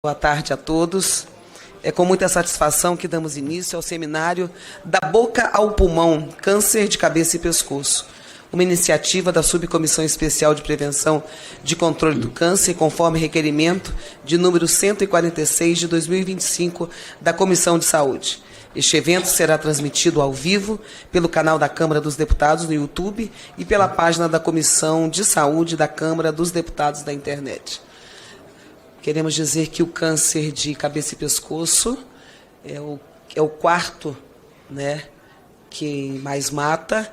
Boa tarde a todos. É com muita satisfação que damos início ao seminário Da Boca ao Pulmão, Câncer de Cabeça e Pescoço, uma iniciativa da Subcomissão Especial de Prevenção de Controle do Câncer, conforme requerimento de número 146 de 2025 da Comissão de Saúde. Este evento será transmitido ao vivo pelo canal da Câmara dos Deputados no YouTube e pela página da Comissão de Saúde da Câmara dos Deputados da internet. Queremos dizer que o câncer de cabeça e pescoço é o quarto, que mais mata,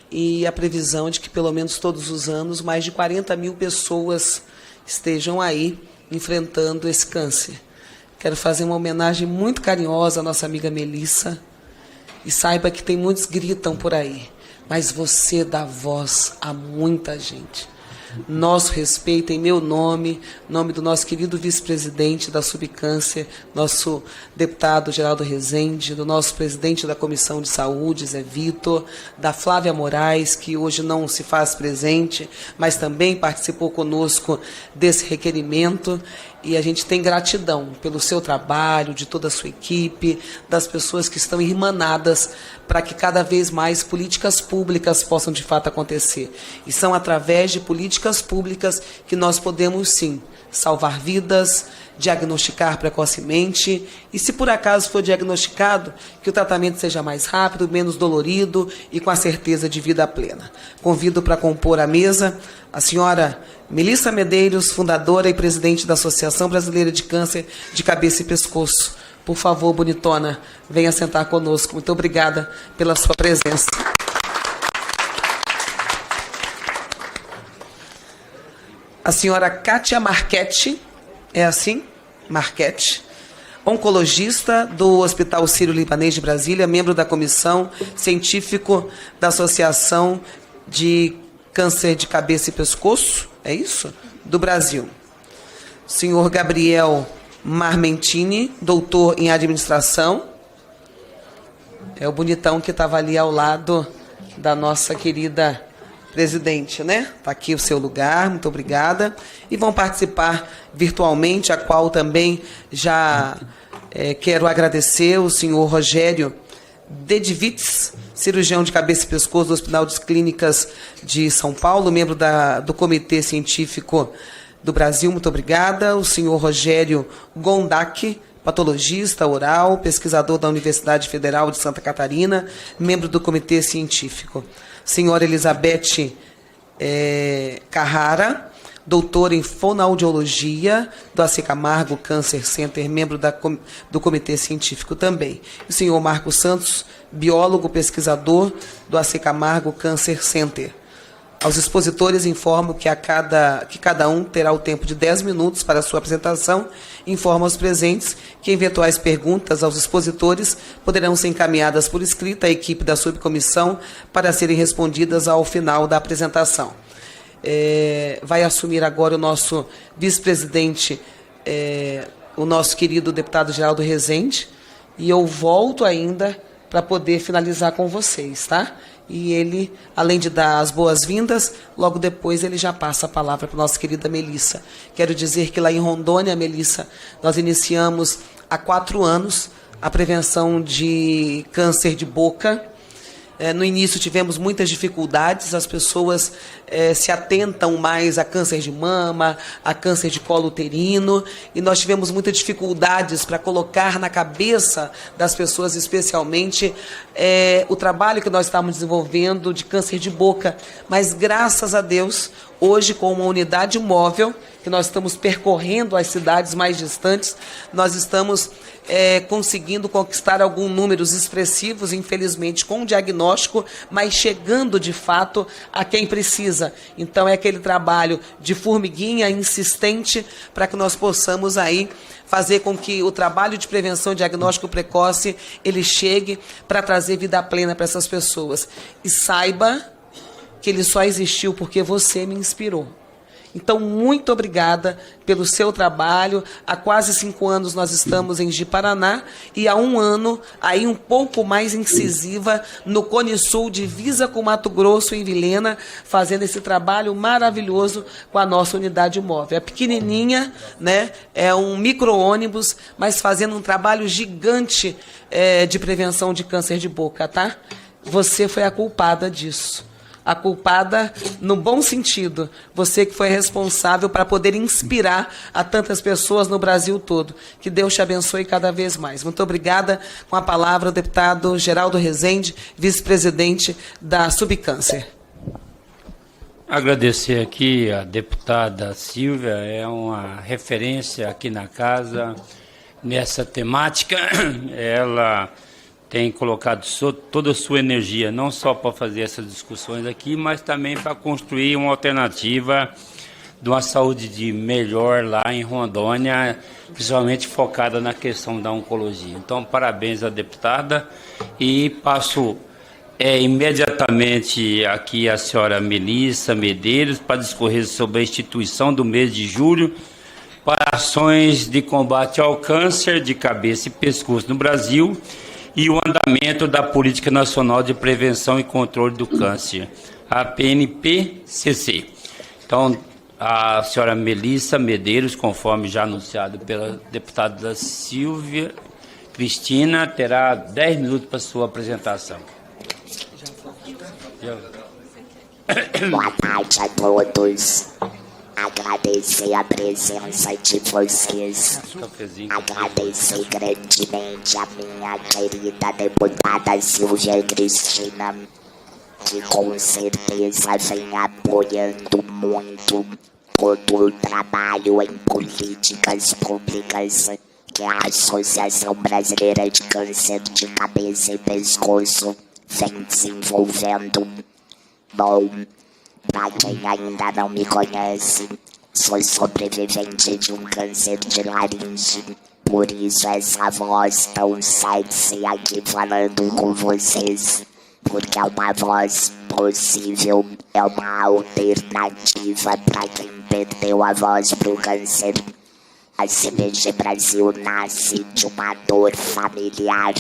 e a previsão é de que pelo menos todos os anos mais de 40 mil pessoas estejam aí enfrentando esse câncer. Quero fazer uma homenagem muito carinhosa à nossa amiga Melissa, e saiba que tem muitos que gritam por aí, mas você dá voz a muita gente. Nosso respeito em meu nome, nome do nosso querido vice-presidente da Subcâncer, nosso deputado Geraldo Rezende, do nosso presidente da Comissão de Saúde, Zé Vitor, da Flávia Moraes, que hoje não se faz presente, mas também participou conosco desse requerimento. E a gente tem gratidão pelo seu trabalho, de toda a sua equipe, das pessoas que estão irmanadas para que cada vez mais políticas públicas possam de fato acontecer. E são através de políticas públicas que nós podemos, sim, salvar vidas, diagnosticar precocemente e, se por acaso for diagnosticado, que o tratamento seja mais rápido, menos dolorido e com a certeza de vida plena. Convido para compor a mesa a senhora Melissa Medeiros, fundadora e presidente da Associação Brasileira de Câncer de Cabeça e Pescoço. Por favor, bonitona, venha sentar conosco. Muito obrigada pela sua presença. A senhora Kátia Marchetti, é assim? Marchetti, oncologista do Hospital Sírio-Libanês de Brasília, membro da Comissão Científica da Associação de Câncer de Cabeça e Pescoço, é isso? Do Brasil. Senhor Gabriel Marmentini, doutor em administração. É o bonitão que estava ali ao lado da nossa querida presidente, Está aqui o seu lugar, muito obrigada. E vão participar virtualmente, a qual também já quero agradecer o senhor Rogério Dedivitz, cirurgião de cabeça e pescoço do Hospital das Clínicas de São Paulo, membro do Comitê Científico do Brasil, muito obrigada. O senhor Rogério Gondak, patologista oral, pesquisador da Universidade Federal de Santa Catarina, membro do Comitê Científico. Senhora Elizabeth Carrara, doutora em fonoaudiologia do AC Camargo Cancer Center, membro do Comitê Científico também. O senhor Marcos Santos, biólogo pesquisador do AC Camargo Cancer Center. Aos expositores informo que cada um terá o tempo de 10 minutos para a sua apresentação. Informo aos presentes que eventuais perguntas aos expositores poderão ser encaminhadas por escrito à equipe da subcomissão para serem respondidas ao final da apresentação. Vai assumir agora o nosso vice-presidente, o nosso querido deputado Geraldo Rezende, e eu volto ainda para poder finalizar com vocês, tá? E ele, além de dar as boas-vindas, logo depois ele já passa a palavra para a nossa querida Melissa. Quero dizer que lá em Rondônia, Melissa, nós iniciamos há 4 anos a prevenção de câncer de boca. No início tivemos muitas dificuldades, as pessoas se atentam mais a câncer de mama, a câncer de colo uterino, e nós tivemos muitas dificuldades para colocar na cabeça das pessoas, especialmente, o trabalho que nós estávamos desenvolvendo de câncer de boca. Mas, graças a Deus, hoje, com uma unidade móvel, que nós estamos percorrendo as cidades mais distantes, nós estamos conseguindo conquistar alguns números expressivos, infelizmente, com o diagnóstico, mas chegando, de fato, a quem precisa. Então, é aquele trabalho de formiguinha insistente para que nós possamos aí fazer com que o trabalho de prevenção e diagnóstico precoce ele chegue para trazer vida plena para essas pessoas. E saiba que ele só existiu porque você me inspirou. Então, muito obrigada pelo seu trabalho. Há quase 5 anos nós estamos em Ji-Paraná e há 1 ano, aí um pouco mais incisiva, no Cone Sul, divisa com Mato Grosso, em Vilhena, fazendo esse trabalho maravilhoso com a nossa unidade móvel. É pequenininha, né? É um micro-ônibus, mas fazendo um trabalho gigante de prevenção de câncer de boca, tá? Você foi a culpada disso. A culpada no bom sentido. Você que foi responsável para poder inspirar a tantas pessoas no Brasil todo. Que Deus te abençoe cada vez mais. Muito obrigada. Com a palavra o deputado Geraldo Rezende, vice-presidente da Subcâncer. Agradecer aqui a deputada Silvia, é uma referência aqui na casa nessa temática. Ela tem colocado toda a sua energia, não só para fazer essas discussões aqui, mas também para construir uma alternativa de uma saúde de melhor lá em Rondônia, principalmente focada na questão da oncologia. Então, parabéns à deputada e passo imediatamente aqui a senhora Melissa Medeiros para discorrer sobre a instituição do mês de julho para ações de combate ao câncer de cabeça e pescoço no Brasil e o andamento da Política Nacional de Prevenção e Controle do Câncer, a PNPCC. Então, a senhora Melissa Medeiros, conforme já anunciado pela deputada Silvia Cristina, terá 10 minutos para sua apresentação. Boa tarde a todos. Agradecer a presença de vocês. Agradecer grandemente a minha querida deputada Silvia Cristina, que com certeza vem apoiando muito todo o trabalho em políticas públicas que a Associação Brasileira de Câncer de Cabeça e Pescoço vem desenvolvendo. Bom, para quem ainda não me conhece, sou sobrevivente de um câncer de laringe. Por isso essa voz tão sexy aqui falando com vocês. Porque é uma voz possível, é uma alternativa para quem perdeu a voz pro câncer. A CBG Brasil nasce de uma dor familiar,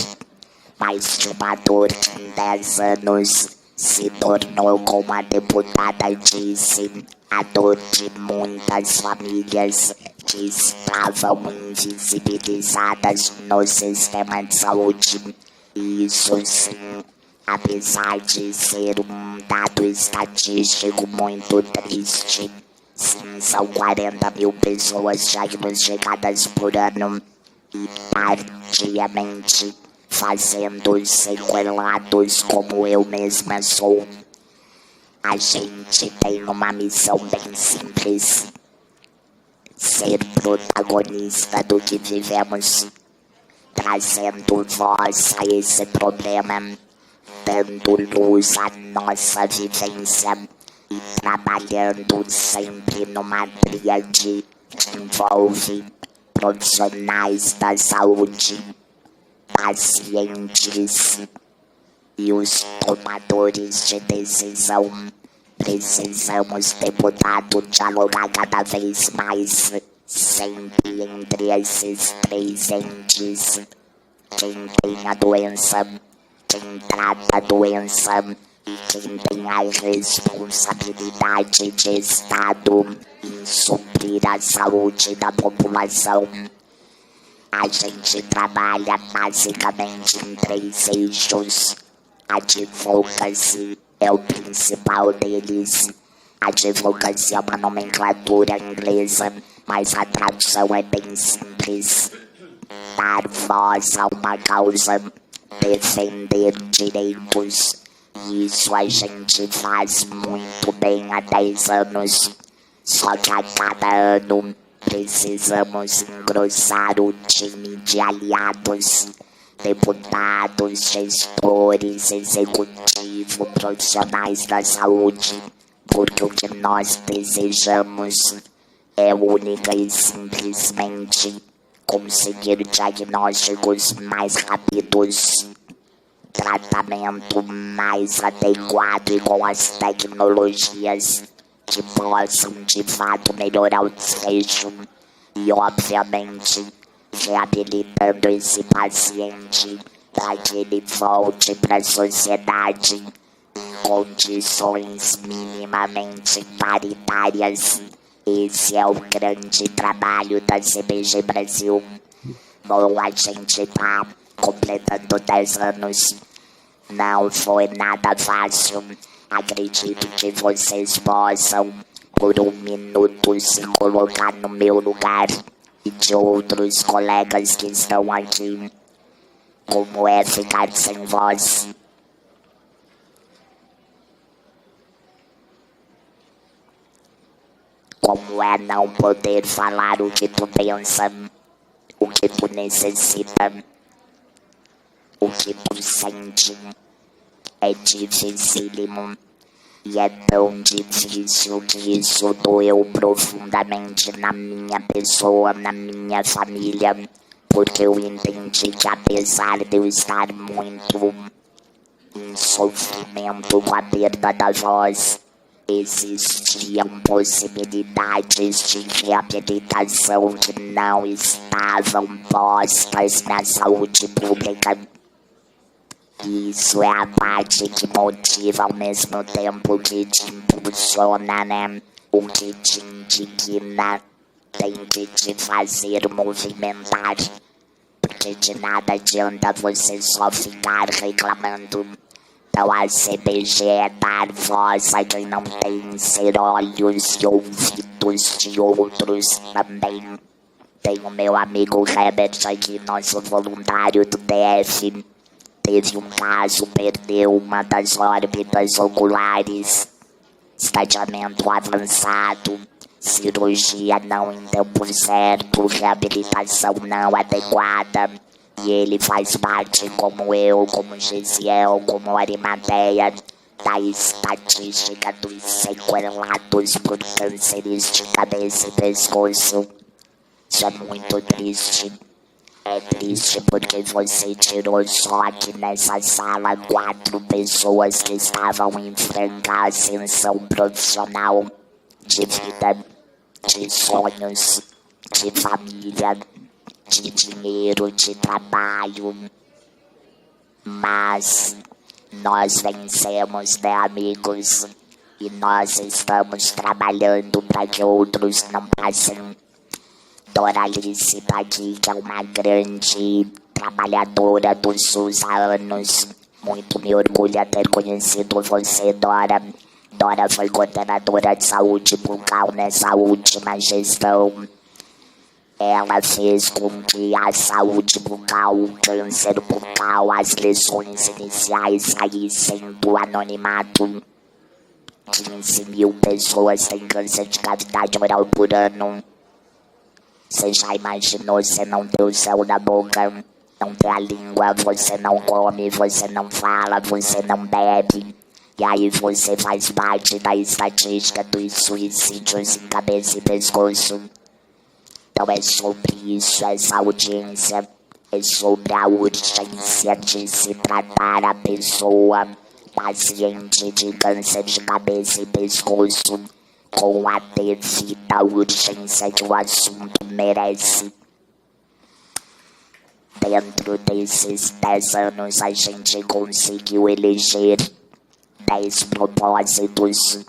mas de uma dor que em 10 anos se tornou, como a deputada disse, a dor de muitas famílias que estavam invisibilizadas no sistema de saúde. E isso sim, apesar de ser um dado estatístico muito triste, sim, são 40 mil pessoas diagnosticadas por ano e tardiamente fazendo sequelados como eu mesma sou. A gente tem uma missão bem simples: ser protagonista do que vivemos, trazendo voz a esse problema, dando luz à nossa vivência e trabalhando sempre numa tríade que envolve profissionais da saúde, pacientes e os tomadores de decisão. Precisamos, deputado, dialogar cada vez mais, sempre entre esses 3 entes: quem tem a doença, quem trata a doença e quem tem a responsabilidade de Estado em suprir a saúde da população. A gente trabalha basicamente em 3 eixos. A advocacy é o principal deles. A advocacy é uma nomenclatura inglesa, mas a tradução é bem simples: dar voz a uma causa, defender direitos. E isso a gente faz muito bem há 10 anos. Só que a cada ano precisamos engrossar o time de aliados, deputados, gestores, executivo, profissionais da saúde, porque o que nós desejamos é única e simplesmente conseguir diagnósticos mais rápidos, tratamento mais adequado e com as tecnologias que possam de fato melhorar o desfecho e, obviamente, reabilitando esse paciente para que ele volte para a sociedade em condições minimamente paritárias. Esse é o grande trabalho da CBG Brasil. Bom, a gente tá completando 10 anos. Não foi nada fácil. Acredito que vocês possam, por um minuto, se colocar no meu lugar e de outros colegas que estão aqui. Como é ficar sem voz? Como é não poder falar o que tu pensa, o que tu necessita, o que tu sente? É dificílimo. E é tão difícil que isso doeu profundamente na minha pessoa, na minha família, porque eu entendi que, apesar de eu estar muito em sofrimento com a perda da voz, existiam possibilidades de reabilitação que não estavam postas na saúde pública. Isso é a parte que motiva ao mesmo tempo que te impulsiona, né? O que te indigna tem que te fazer movimentar. Porque de nada adianta você só ficar reclamando. Então a CBG é dar voz a quem não tem, ser olhos e ouvidos de outros também. Tem o meu amigo Herbert aqui, nosso voluntário do DF. Teve um caso, perdeu uma das órbitas oculares, estadiamento avançado, cirurgia não em tempo certo, reabilitação não adequada. E ele faz parte, como eu, como Gesiel, como Arimateia, da estatística dos sequelados por cânceres de cabeça e pescoço. Isso é muito triste. É triste porque você tirou só aqui nessa sala 4 pessoas que estavam em franca ascensão profissional, de vida, de sonhos, de família, de dinheiro, de trabalho. Mas nós vencemos, né, amigos? E nós estamos trabalhando para que outros não passem. Doralice tá aqui, que é uma grande trabalhadora do SUS há anos. Muito me orgulha ter conhecido você, Dora. Dora foi coordenadora de saúde bucal nessa última gestão. Ela fez com que a saúde bucal, o câncer bucal, as lesões iniciais saíssem do anonimato. 15 mil pessoas têm câncer de cavidade oral por ano. Você já imaginou você não ter o céu na boca, não ter a língua, você não come, você não fala, você não bebe. E aí você faz parte da estatística dos suicídios em cabeça e pescoço. Então é sobre isso, essa audiência. É sobre a urgência de se tratar a pessoa, paciente de câncer de cabeça e pescoço, com a devida urgência que o assunto merece. Dentro desses 10 anos, a gente conseguiu eleger 10 propósitos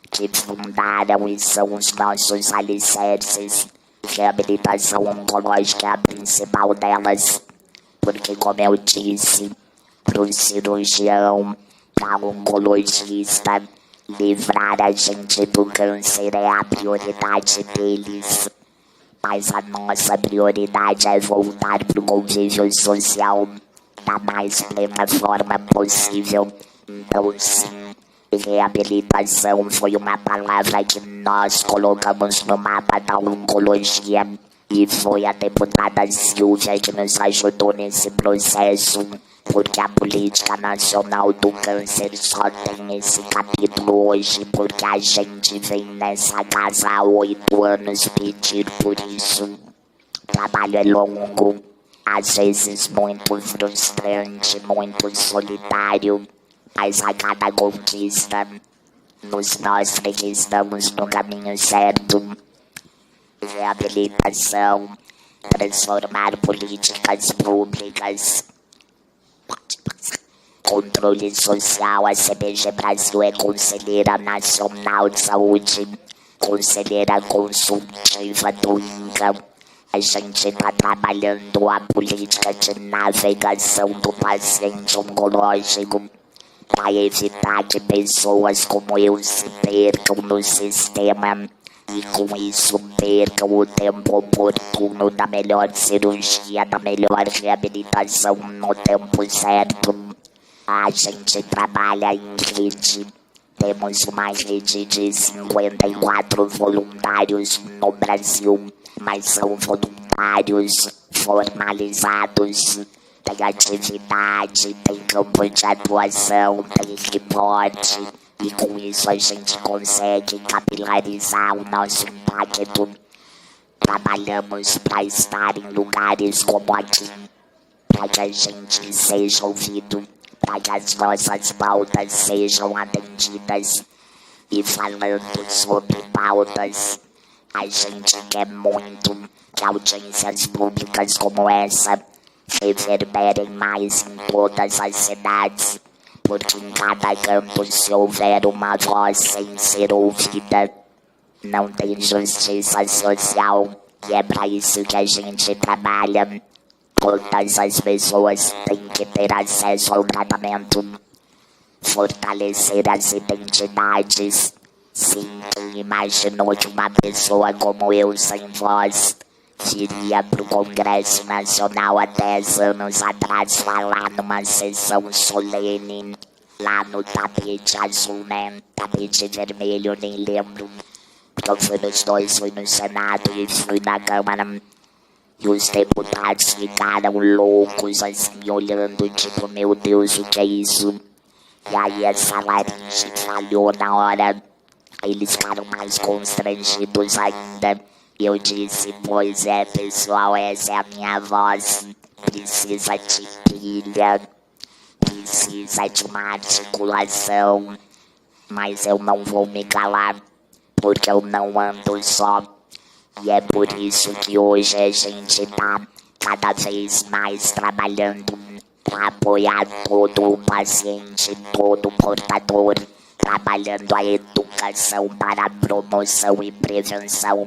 que fundaram e são os nossos alicerces. Reabilitação oncológica é a principal delas, porque, como eu disse, para o cirurgião, para o oncologista, livrar a gente do câncer é a prioridade deles. Mas a nossa prioridade é voltar para o convívio social da mais plena forma possível. Então, sim, reabilitação foi uma palavra que nós colocamos no mapa da oncologia. E foi a deputada Silvia que nos ajudou nesse processo, porque a Política Nacional do Câncer só tem esse capítulo hoje, porque a gente vem nessa casa há 8 anos pedir por isso. O trabalho é longo, às vezes muito frustrante, muito solitário, mas a cada conquista nos mostra que estamos no caminho certo. Reabilitação, transformar políticas públicas. Controle social, a CBG Brasil é Conselheira Nacional de Saúde, Conselheira Consultiva do INCA. A gente está trabalhando a política de navegação do paciente oncológico para evitar que pessoas como eu se percam no sistema e com isso percam o tempo oportuno da melhor cirurgia, da melhor reabilitação no tempo certo. A gente trabalha em rede. Temos uma rede de 54 voluntários no Brasil, mas são voluntários formalizados. Tem atividade, tem campo de atuação, tem reporte. E com isso a gente consegue capilarizar o nosso impacto. Trabalhamos para estar em lugares como aqui, para que a gente seja ouvido, para que as nossas pautas sejam atendidas. E falando sobre pautas, a gente quer muito que audiências públicas como essa reverberem mais em todas as cidades, porque em cada canto, se houver uma voz sem ser ouvida, não tem justiça social. E é para isso que a gente trabalha. Todas as pessoas têm que ter acesso ao tratamento. Fortalecer as identidades. Sim, quem imaginou que uma pessoa como eu, sem voz, viria pro Congresso Nacional há 10 anos atrás falar numa sessão solene, lá no tapete azul, né? Tapete vermelho, nem lembro. Porque eu fui nos dois, fui no Senado e fui na Câmara. E os deputados ficaram loucos, assim, olhando, tipo, meu Deus, o que é isso? E aí essa laringe falhou na hora. Eles ficaram mais constrangidos ainda. Eu disse, pois é, pessoal, essa é a minha voz. Precisa de pilha, precisa de uma articulação. Mas eu não vou me calar, porque eu não ando só. E é por isso que hoje a gente tá cada vez mais trabalhando para apoiar todo o paciente, todo o portador, trabalhando a educação para a promoção e prevenção.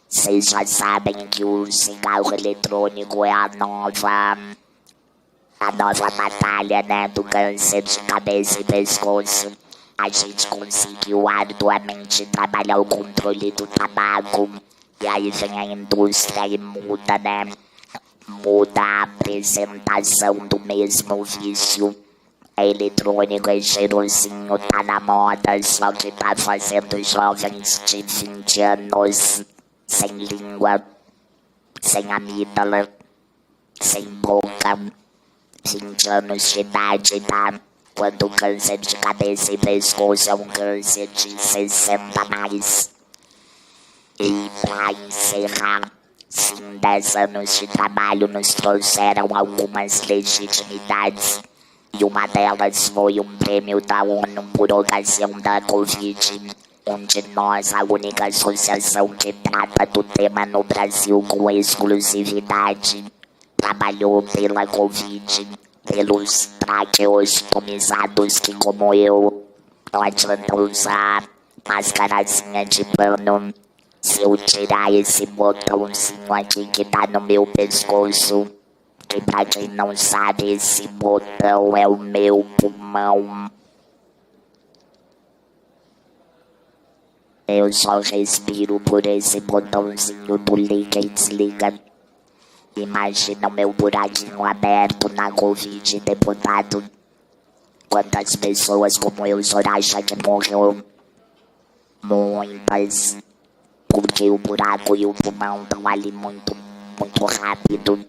Vocês já sabem que o cigarro eletrônico é a nova batalha, né, do câncer de cabeça e pescoço. A gente conseguiu arduamente trabalhar o controle do tabaco. E aí vem a indústria e muda, né? Muda a apresentação do mesmo vício. É eletrônico, é cheirosinho, tá na moda, só que tá fazendo jovens de 20 anos sem língua, sem amígdala, sem boca, 20 anos de idade, tá? Quando o câncer de cabeça e pescoço é um câncer de 60 mais. E para encerrar, sim, 10 anos de trabalho nos trouxeram algumas legitimidades. E uma delas foi um prêmio da ONU por ocasião da Covid, onde nós, a única associação que trata do tema no Brasil com exclusividade, trabalhou pela Covid, pelos traqueostomizados que, como eu, não adianta usar mascarazinha de pano. Se eu tirar esse botãozinho aqui que tá no meu pescoço, que pra quem não sabe, esse botão é o meu pulmão. Eu só respiro por esse botãozinho do liga e desliga. Imagina o meu buraquinho aberto na Covid, deputado. Quantas pessoas como eu, Soraya, que morreu? Muitas. Porque o buraco e o pulmão estão ali muito rápido.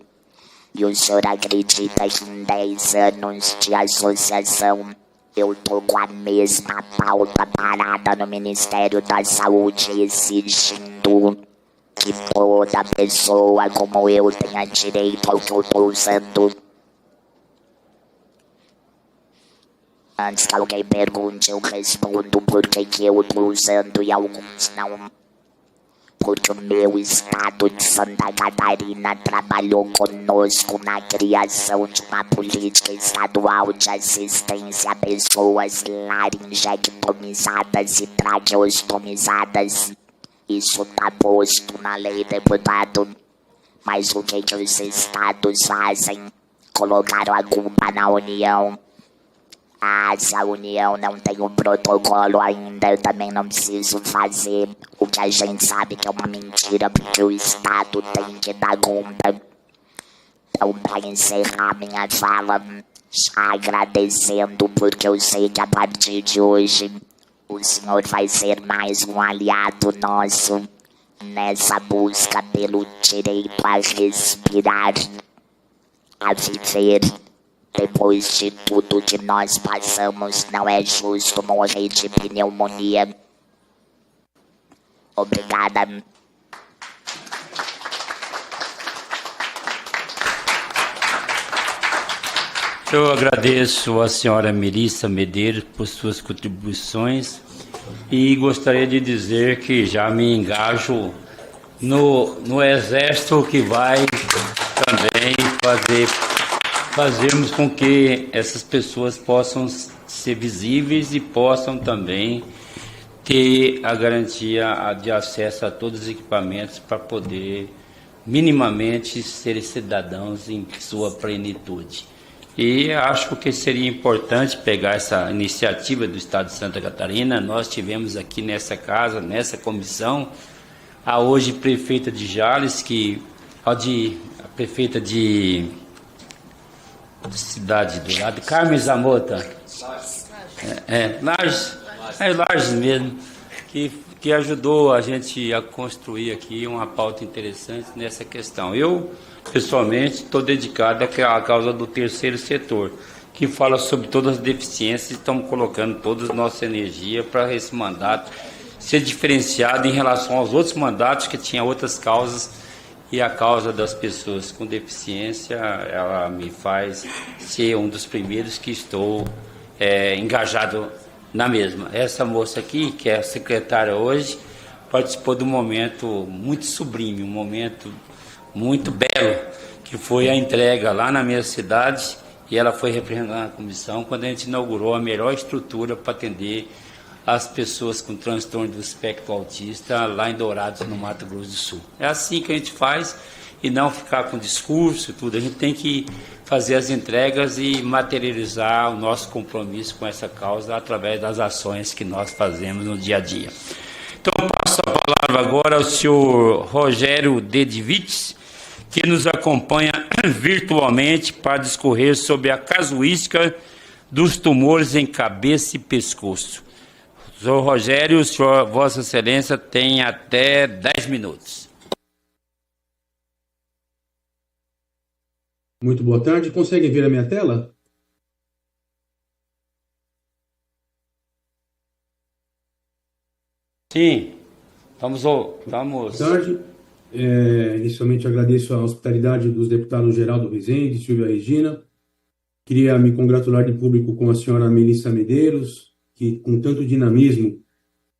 E o senhor acredita que em 10 anos de associação eu tô com a mesma pauta parada no Ministério da Saúde, exigindo que toda pessoa como eu tenha direito ao que eu tô usando? Antes que alguém pergunte, eu respondo por que eu tô usando e alguns não. Porque o meu estado de Santa Catarina trabalhou conosco na criação de uma política estadual de assistência a pessoas laringectomizadas e traqueostomizadas. Isso tá posto na lei, deputado. Mas o que os estados fazem? Colocaram a culpa na União. Se a União não tem um protocolo ainda, eu também não preciso fazer. O que a gente sabe que é uma mentira, porque o Estado tem que dar conta. Então, para encerrar minha fala, agradecendo, porque eu sei que a partir de hoje o senhor vai ser mais um aliado nosso nessa busca pelo direito a respirar, a viver. Depois de tudo que nós passamos, não é justo morrer de pneumonia. Obrigada. Eu agradeço a senhora Melissa Medeiros por suas contribuições e gostaria de dizer que já me engajo no Exército, que vai também fazermos com que essas pessoas possam ser visíveis e possam também ter a garantia de acesso a todos os equipamentos para poder minimamente ser cidadãos em sua plenitude. E acho que seria importante pegar essa iniciativa do Estado de Santa Catarina. Nós tivemos aqui nessa casa, nessa comissão, a hoje prefeita de Jales, a prefeita de cidade do lado, Carmen Zamota, Lages mesmo, que ajudou a gente a construir aqui uma pauta interessante nessa questão. Eu, pessoalmente, estou dedicado à causa do terceiro setor, que fala sobre todas as deficiências, e estamos colocando toda a nossa energia para esse mandato ser diferenciado em relação aos outros mandatos que tinham outras causas. E a causa das pessoas com deficiência, ela me faz ser um dos primeiros que estou engajado na mesma. Essa moça aqui, que é a secretária hoje, participou de um momento muito sublime, um momento muito belo, que foi a entrega lá na minha cidade, e ela foi representando a comissão quando a gente inaugurou a melhor estrutura para atender as pessoas com transtorno do espectro autista lá em Dourados, no Mato Grosso do Sul. É assim que a gente faz, e não ficar com discurso, tudo. A gente tem que fazer as entregas e materializar o nosso compromisso com essa causa através das ações que nós fazemos no dia a dia. Então, eu passo a palavra agora ao senhor Rogério Dedivitz, que nos acompanha virtualmente para discorrer sobre a casuística dos tumores em cabeça e pescoço. Senhor Rogério, Vossa Excelência tem até 10 minutos. Muito boa tarde. Conseguem ver a minha tela? Sim, vamos. Boa tarde. Inicialmente agradeço a hospitalidade dos deputados Geraldo Rezende e Silvia Regina. Queria me congratular de público com a senhora Melissa Medeiros, que com tanto dinamismo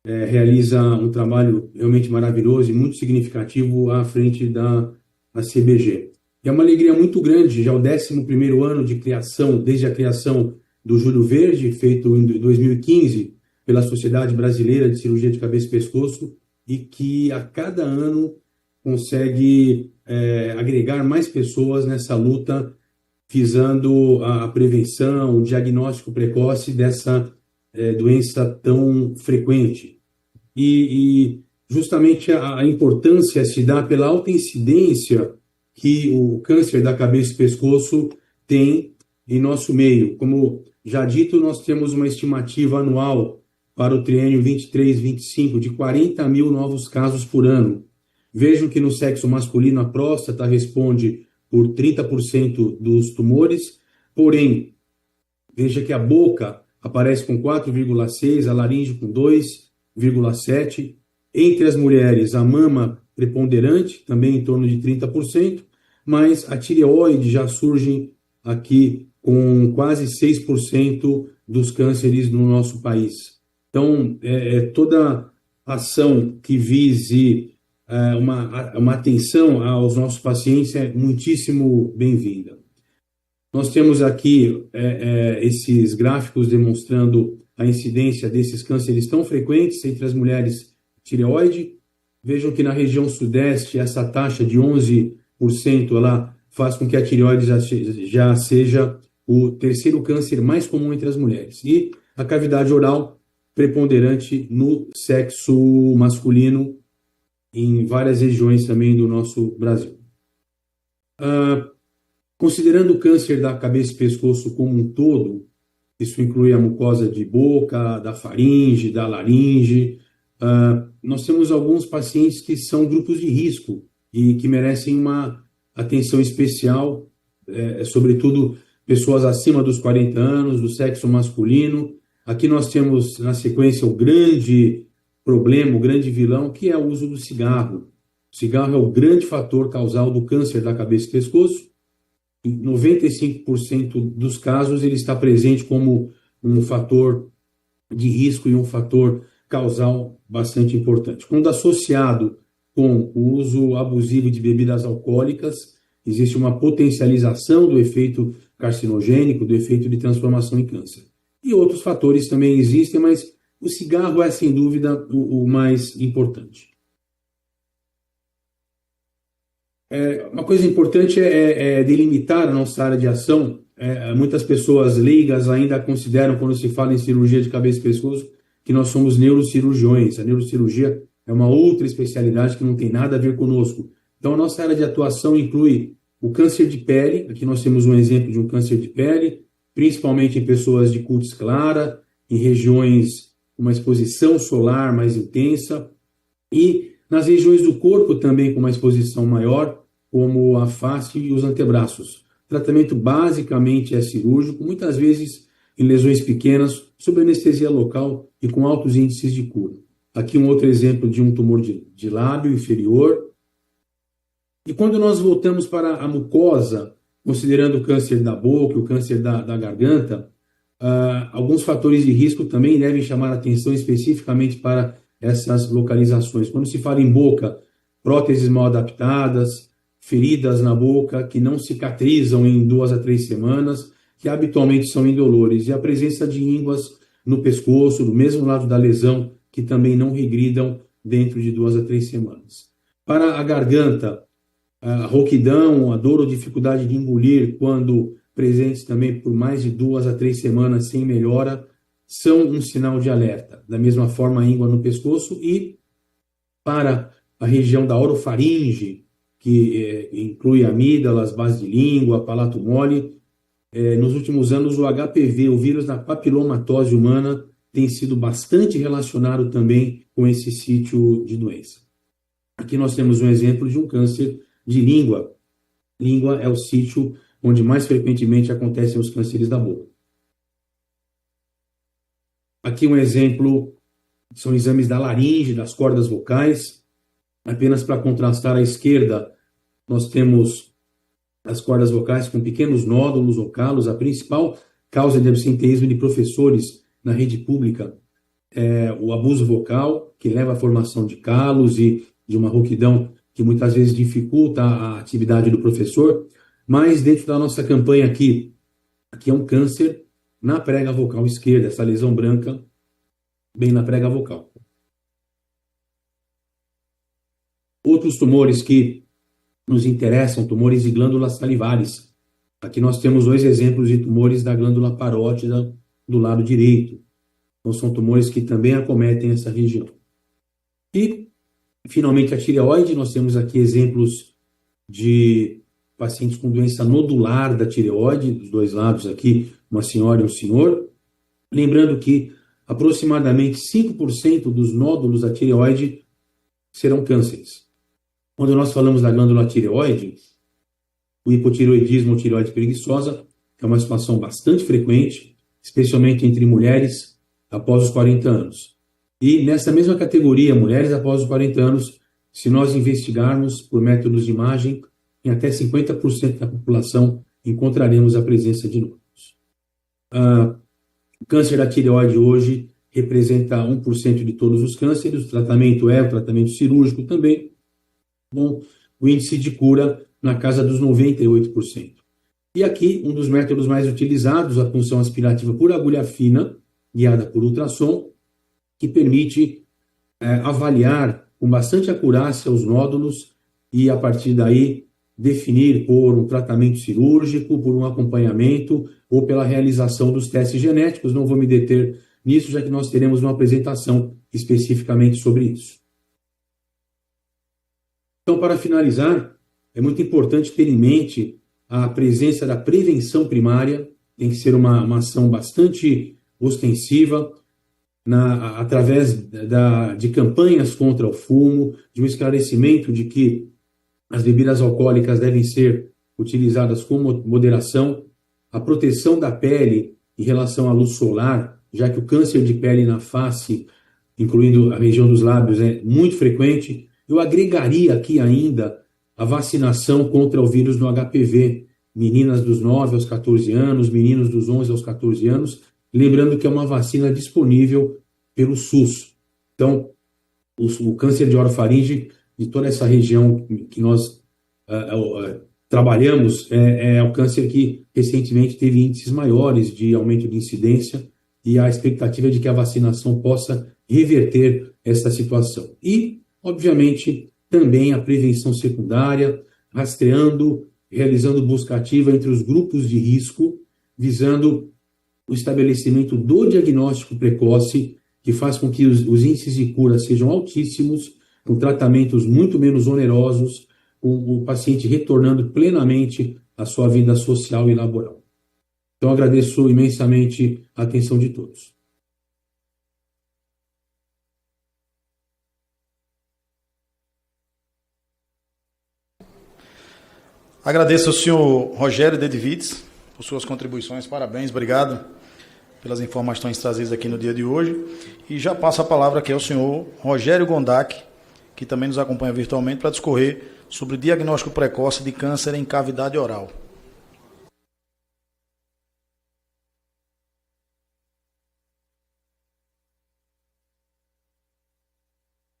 realiza um trabalho realmente maravilhoso e muito significativo à frente da CBG. É uma alegria muito grande, já o 11º ano de criação, desde a criação do Júlio Verde, feito em 2015 pela Sociedade Brasileira de Cirurgia de Cabeça e Pescoço, e que a cada ano consegue agregar mais pessoas nessa luta, visando a prevenção, o diagnóstico precoce dessa doença tão frequente. E justamente a importância se dá pela alta incidência que o câncer da cabeça e pescoço tem em nosso meio. Como já dito, nós temos uma estimativa anual para o triênio 23-25 de 40 mil novos casos por ano. Vejam que no sexo masculino a próstata responde por 30% dos tumores, porém, veja que a boca aparece com 4,6%, a laringe com 2,7%. Entre as mulheres, a mama preponderante, também em torno de 30%, mas a tireoide já surge aqui com quase 6% dos cânceres no nosso país. Então, toda ação que vise uma atenção aos nossos pacientes é muitíssimo bem-vinda. Nós temos aqui esses gráficos demonstrando a incidência desses cânceres tão frequentes entre as mulheres tireoide. Vejam que na região sudeste, essa taxa de 11% ela faz com que a tireoide já seja o terceiro câncer mais comum entre as mulheres. E a cavidade oral preponderante no sexo masculino em várias regiões também do nosso Brasil. Considerando o câncer da cabeça e pescoço como um todo, isso inclui a mucosa de boca, da faringe, da laringe, nós temos alguns pacientes que são grupos de risco e que merecem uma atenção especial, sobretudo pessoas acima dos 40 anos, do sexo masculino. Aqui nós temos, na sequência, o grande problema, o grande vilão, que é o uso do cigarro. O cigarro é o grande fator causal do câncer da cabeça e pescoço. Em 95% dos casos, ele está presente como um fator de risco e um fator causal bastante importante. Quando associado com o uso abusivo de bebidas alcoólicas, existe uma potencialização do efeito carcinogênico, do efeito de transformação em câncer. E outros fatores também existem, mas o cigarro é, sem dúvida, o mais importante. Uma coisa importante é delimitar a nossa área de ação. Muitas pessoas leigas ainda consideram, quando se fala em cirurgia de cabeça e pescoço, que nós somos neurocirurgiões. A neurocirurgia é uma outra especialidade que não tem nada a ver conosco. Então, a nossa área de atuação inclui o câncer de pele. Aqui nós temos um exemplo de um câncer de pele, principalmente em pessoas de cútis clara, em regiões com uma exposição solar mais intensa, e nas regiões do corpo também com uma exposição maior, como a face e os antebraços. O tratamento basicamente é cirúrgico, muitas vezes em lesões pequenas, sob anestesia local e com altos índices de cura. Aqui um outro exemplo de um tumor de lábio inferior. E quando nós voltamos para a mucosa, considerando o câncer da boca, o câncer da garganta, alguns fatores de risco também devem chamar a atenção especificamente para essas localizações. Quando se fala em boca, próteses mal adaptadas, feridas na boca que não cicatrizam em 2 a 3 semanas, que habitualmente são indolores, e a presença de ínguas no pescoço, do mesmo lado da lesão, que também não regridam dentro de 2 a 3 semanas. Para a garganta, a rouquidão, a dor ou dificuldade de engolir, quando presentes também por mais de 2 a 3 semanas sem melhora, são um sinal de alerta. Da mesma forma, a íngua no pescoço. E para a região da orofaringe, que inclui amígdalas, base de língua, palato mole, nos últimos anos o HPV, o vírus da papilomatose humana, tem sido bastante relacionado também com esse sítio de doença. Aqui nós temos um exemplo de um câncer de língua. Língua é o sítio onde mais frequentemente acontecem os cânceres da boca. Aqui um exemplo, são exames da laringe, das cordas vocais. Apenas para contrastar à esquerda, nós temos as cordas vocais com pequenos nódulos ou calos. A principal causa de absenteísmo de professores na rede pública é o abuso vocal, que leva à formação de calos e de uma rouquidão que muitas vezes dificulta a atividade do professor. Mas dentro da nossa campanha aqui é um câncer na prega vocal esquerda, essa lesão branca bem na prega vocal. Outros tumores que nos interessam, tumores de glândulas salivares. Aqui nós temos 2 exemplos de tumores da glândula parótida do lado direito. Então são tumores que também acometem essa região. E, finalmente, a tireoide. Nós temos aqui exemplos de pacientes com doença nodular da tireoide, dos 2 lados aqui, uma senhora e um senhor. Lembrando que aproximadamente 5% dos nódulos da tireoide serão cânceres. Quando nós falamos da glândula tireoide, o hipotireoidismo ou tireoide preguiçosa é uma situação bastante frequente, especialmente entre mulheres após os 40 anos. E nessa mesma categoria, mulheres após os 40 anos, se nós investigarmos por métodos de imagem, em até 50% da população encontraremos a presença de nódulos. O câncer da tireoide hoje representa 1% de todos os cânceres, o tratamento o tratamento cirúrgico também, com o índice de cura na casa dos 98%. E aqui, um dos métodos mais utilizados, a punção aspirativa por agulha fina, guiada por ultrassom, que permite avaliar com bastante acurácia os nódulos e, a partir daí, definir por um tratamento cirúrgico, por um acompanhamento ou pela realização dos testes genéticos. Não vou me deter nisso, já que nós teremos uma apresentação especificamente sobre isso. Então, para finalizar, é muito importante ter em mente a presença da prevenção primária, tem que ser uma ação bastante ostensiva, através de campanhas contra o fumo, de um esclarecimento de que as bebidas alcoólicas devem ser utilizadas com moderação, a proteção da pele em relação à luz solar, já que o câncer de pele na face, incluindo a região dos lábios, é muito frequente. Eu agregaria aqui ainda a vacinação contra o vírus do HPV, meninas dos 9 aos 14 anos, meninos dos 11 aos 14 anos, lembrando que é uma vacina disponível pelo SUS. Então, o câncer de orofaringe, de toda essa região que nós trabalhamos, é o câncer que recentemente teve índices maiores de aumento de incidência, e a expectativa é de que a vacinação possa reverter essa situação. E, obviamente, também a prevenção secundária, rastreando, realizando busca ativa entre os grupos de risco, visando o estabelecimento do diagnóstico precoce, que faz com que os índices de cura sejam altíssimos, com tratamentos muito menos onerosos, com o paciente retornando plenamente à sua vida social e laboral. Então, agradeço imensamente a atenção de todos. Agradeço ao senhor Rogério Dedivides por suas contribuições. Parabéns, obrigado pelas informações trazidas aqui no dia de hoje. E já passo a palavra aqui ao senhor Rogério Gondak, que também nos acompanha virtualmente, para discorrer sobre o diagnóstico precoce de câncer em cavidade oral.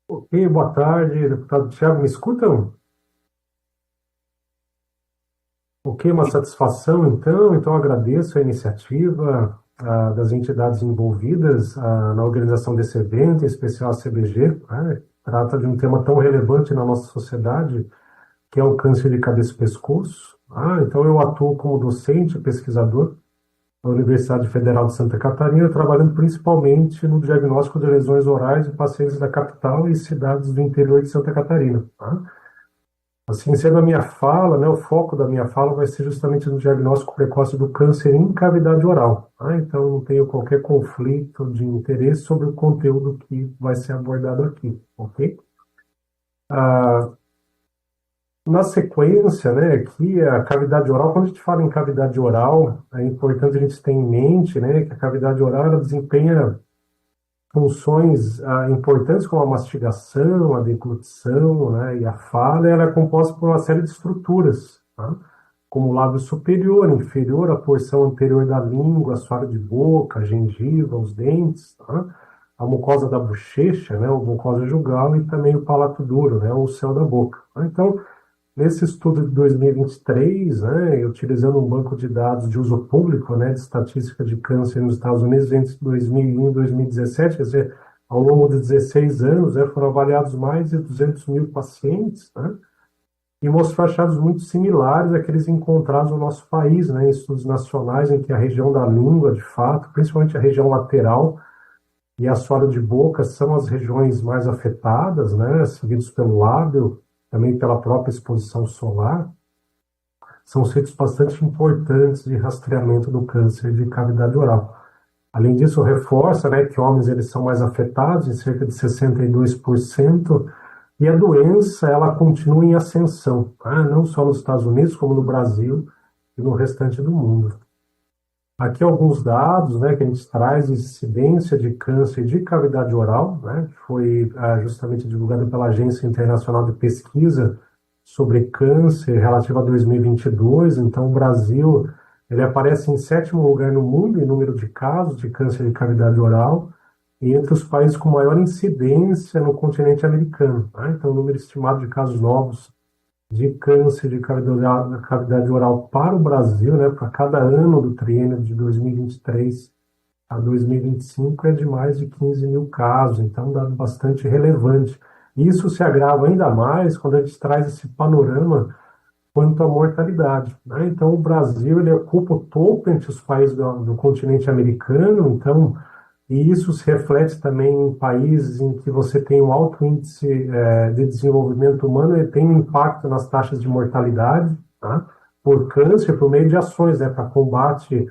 Ok, boa tarde, deputado Thiago, me escutam? Ok, uma satisfação então agradeço a iniciativa das entidades envolvidas na organização desse evento, em especial a CBG, né? Trata de um tema tão relevante na nossa sociedade, que é o câncer de cabeça e pescoço. Então eu atuo como docente e pesquisador na Universidade Federal de Santa Catarina, trabalhando principalmente no diagnóstico de lesões orais de pacientes da capital e cidades do interior de Santa Catarina. Assim sendo a minha fala, né, o foco da minha fala vai ser justamente no diagnóstico precoce do câncer em cavidade oral. Então não tenho qualquer conflito de interesse sobre o conteúdo que vai ser abordado aqui, ok? Na sequência, né, aqui a cavidade oral, quando a gente fala em cavidade oral, é importante a gente ter em mente, né, que a cavidade oral ela desempenha funções importantes como a mastigação, a deglutição, né, e a fala. Ela é composta por uma série de estruturas, tá? Como o lábio superior, inferior, a porção anterior da língua, assoalho de boca, a gengiva, os dentes, tá? A mucosa da bochecha, né, a mucosa jugal, e também o palato duro, né, o céu da boca. Então, nesse estudo de 2023, né, utilizando um banco de dados de uso público, né, de estatística de câncer nos Estados Unidos entre 2001 e 2017, quer dizer, ao longo de 16 anos, né, foram avaliados mais de 200 mil pacientes, né, e mostrou achados muito similares àqueles encontrados no nosso país, né, em estudos nacionais, em que a região da língua, de fato, principalmente a região lateral e assoalho de boca, são as regiões mais afetadas, né, seguidos pelo lábio, também pela própria exposição solar. São feitos bastante importantes de rastreamento do câncer de cavidade oral. Além disso, reforça, né, que homens eles são mais afetados, em cerca de 62%, e a doença ela continua em ascensão, tá? Não só nos Estados Unidos, como no Brasil e no restante do mundo. Aqui alguns dados, né, que a gente traz de incidência de câncer de cavidade oral, né, que foi justamente divulgado pela Agência Internacional de Pesquisa sobre Câncer relativa a 2022. Então, o Brasil Ele aparece em 7º lugar no mundo em número de casos de câncer de cavidade oral e entre os países com maior incidência no continente americano. Tá? Então, o número estimado de casos novos de câncer de cavidade oral para o Brasil, né, para cada ano do triênio de 2023 a 2025 é de mais de 15 mil casos, então um dado bastante relevante. Isso se agrava ainda mais quando a gente traz esse panorama quanto à mortalidade, né? Então o Brasil ele ocupa o topo entre os países do continente americano, então, e isso se reflete também em países em que você tem um alto índice de desenvolvimento humano e tem um impacto nas taxas de mortalidade, tá? Por câncer, por meio de ações, né, para combate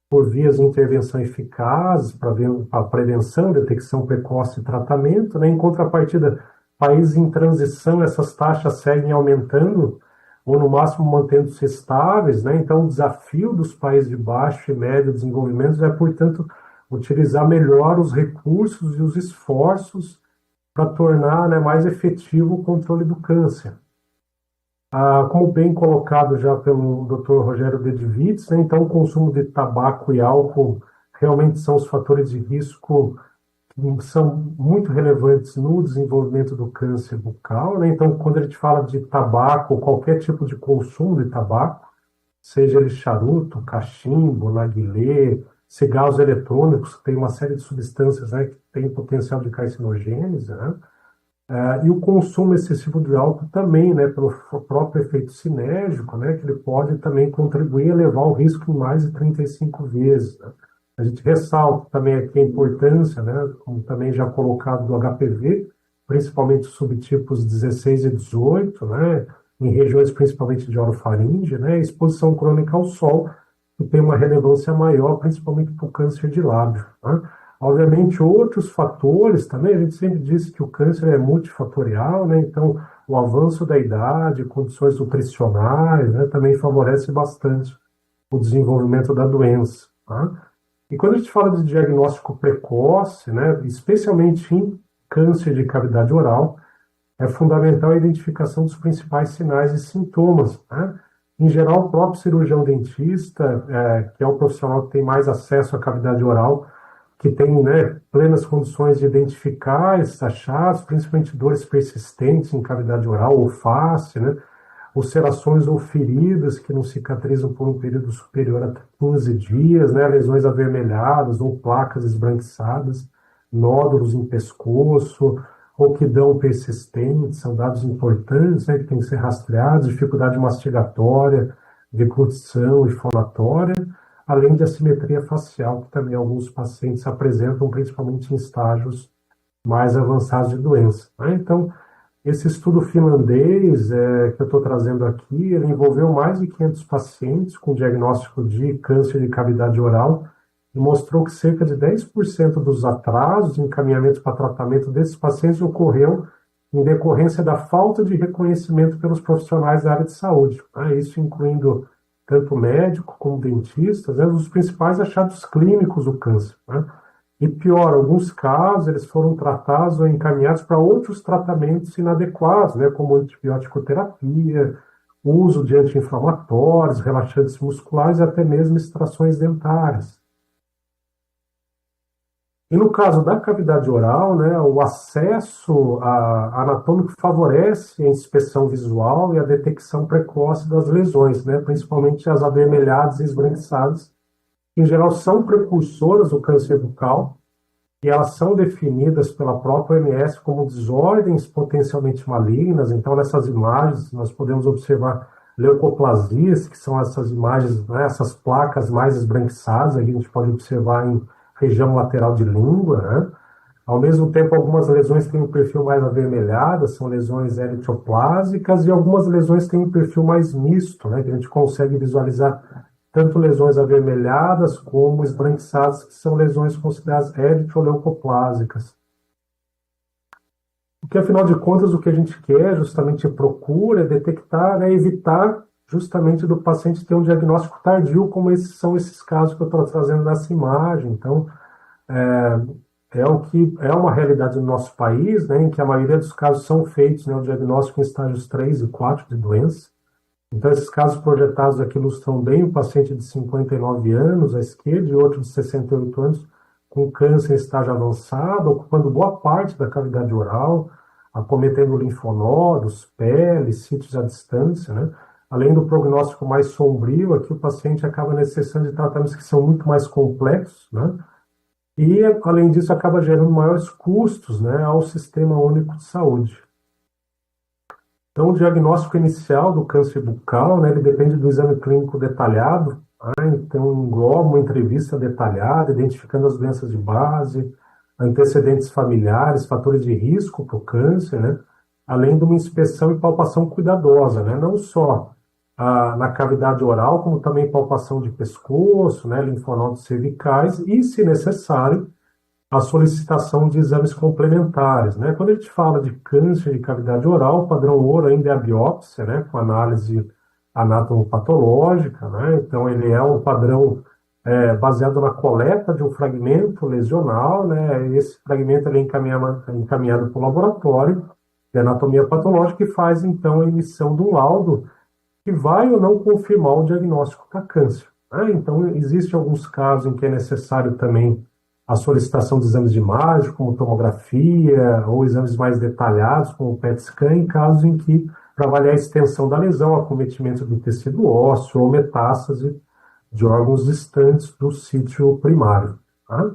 por vias de intervenção eficazes para prevenção, detecção precoce e tratamento, né? Em contrapartida, países em transição, essas taxas seguem aumentando ou no máximo mantendo-se estáveis, né? Então o desafio dos países de baixo e médio desenvolvimento é, portanto, utilizar melhor os recursos e os esforços para tornar, né, mais efetivo o controle do câncer. Como bem colocado já pelo Dr. Rogério Dedivitz, né, então o consumo de tabaco e álcool realmente são os fatores de risco que são muito relevantes no desenvolvimento do câncer bucal, né? Então, quando a gente fala de tabaco, qualquer tipo de consumo de tabaco, seja ele charuto, cachimbo, narguilé, cigarros eletrônicos, que tem uma série de substâncias, né, que tem potencial de carcinogênese, né? E o consumo excessivo de álcool também, né, pelo próprio efeito sinérgico, né, que ele pode também contribuir a elevar o risco em mais de 35 vezes, né? A gente ressalta também aqui a importância, né, como também já colocado, do HPV, principalmente os subtipos 16 e 18, né, em regiões principalmente de orofaringe, né, exposição crônica ao sol, que tem uma relevância maior, principalmente para o câncer de lábio, né? Obviamente, outros fatores também, a gente sempre disse que o câncer é multifatorial, né? Então, o avanço da idade, condições nutricionais, né, também favorece bastante o desenvolvimento da doença, tá? E quando a gente fala de diagnóstico precoce, né, especialmente em câncer de cavidade oral, é fundamental a identificação dos principais sinais e sintomas, né? Em geral, o próprio cirurgião dentista, que é o profissional que tem mais acesso à cavidade oral, que tem, né, plenas condições de identificar esses achados, principalmente dores persistentes em cavidade oral ou face, né, ulcerações ou feridas que não cicatrizam por um período superior a 15 dias, né, lesões avermelhadas ou placas esbranquiçadas, nódulos em pescoço, rouquidão persistente, são dados importantes, né, que têm que ser rastreados, dificuldade mastigatória, deglutição e fonatória, além de assimetria facial, que também alguns pacientes apresentam, principalmente em estágios mais avançados de doença, né? Então, esse estudo finlandês que eu estou trazendo aqui, ele envolveu mais de 500 pacientes com diagnóstico de câncer de cavidade oral e mostrou que cerca de 10% dos atrasos de encaminhamento para tratamento desses pacientes ocorreu em decorrência da falta de reconhecimento pelos profissionais da área de saúde, né? Isso incluindo tanto médico como dentistas, né, os principais achados clínicos do câncer, né? E pior, em alguns casos, eles foram tratados ou encaminhados para outros tratamentos inadequados, né, como antibiótico terapia, uso de anti-inflamatórios, relaxantes musculares e até mesmo extrações dentárias. E no caso da cavidade oral, né, o acesso anatômico favorece a inspeção visual e a detecção precoce das lesões, né, principalmente as avermelhadas e esbranquiçadas, que em geral são precursoras do câncer bucal, e elas são definidas pela própria OMS como desordens potencialmente malignas. Então, nessas imagens, nós podemos observar leucoplasias, que são essas imagens, né, essas placas mais esbranquiçadas, aqui a gente pode observar em região lateral de língua, né? Ao mesmo tempo, algumas lesões têm um perfil mais avermelhado, são lesões eritroplásicas, e algumas lesões têm um perfil mais misto, né? Que a gente consegue visualizar tanto lesões avermelhadas como esbranquiçadas, que são lesões consideradas eritroleucoplásicas. Porque, afinal de contas, o que a gente quer, justamente procura, é detectar, né, evitar justamente do paciente ter um diagnóstico tardio, como são esses casos que eu estou trazendo nessa imagem. Então, o que é uma realidade no nosso país, né, em que a maioria dos casos são feitos, né, o diagnóstico em estágios 3 e 4 de doença, Então, esses casos projetados aqui ilustram bem o paciente de 59 anos à esquerda e outro de 68 anos com câncer em estágio avançado, ocupando boa parte da cavidade oral, acometendo linfonodos, pele, sítios à distância, né? Além do prognóstico mais sombrio, aqui o paciente acaba necessitando de tratamentos que são muito mais complexos, né? E, além disso, acaba gerando maiores custos, né, ao Sistema Único de Saúde. Então, o diagnóstico inicial do câncer bucal, né, ele depende do exame clínico detalhado, né? Então engloba uma entrevista detalhada, identificando as doenças de base, antecedentes familiares, fatores de risco para o câncer, né? Além de uma inspeção e palpação cuidadosa, né? Não só na cavidade oral, como também palpação de pescoço, né? Linfonodos cervicais e, se necessário, a solicitação de exames complementares, né? Quando a gente fala de câncer de cavidade oral, o padrão ouro ainda é a biópsia, né? Com análise anatomopatológica, né? Então, ele é um padrão baseado na coleta de um fragmento lesional, né? Esse fragmento ele é encaminhado para o laboratório de anatomia patológica e faz, então, a emissão de um laudo que vai ou não confirmar o diagnóstico para câncer, né? Então, existem alguns casos em que é necessário também a solicitação de exames de imagem, como tomografia, ou exames mais detalhados, como o PET scan, em casos em que, para avaliar a extensão da lesão, acometimento do tecido ósseo ou metástase de órgãos distantes do sítio primário. Tá?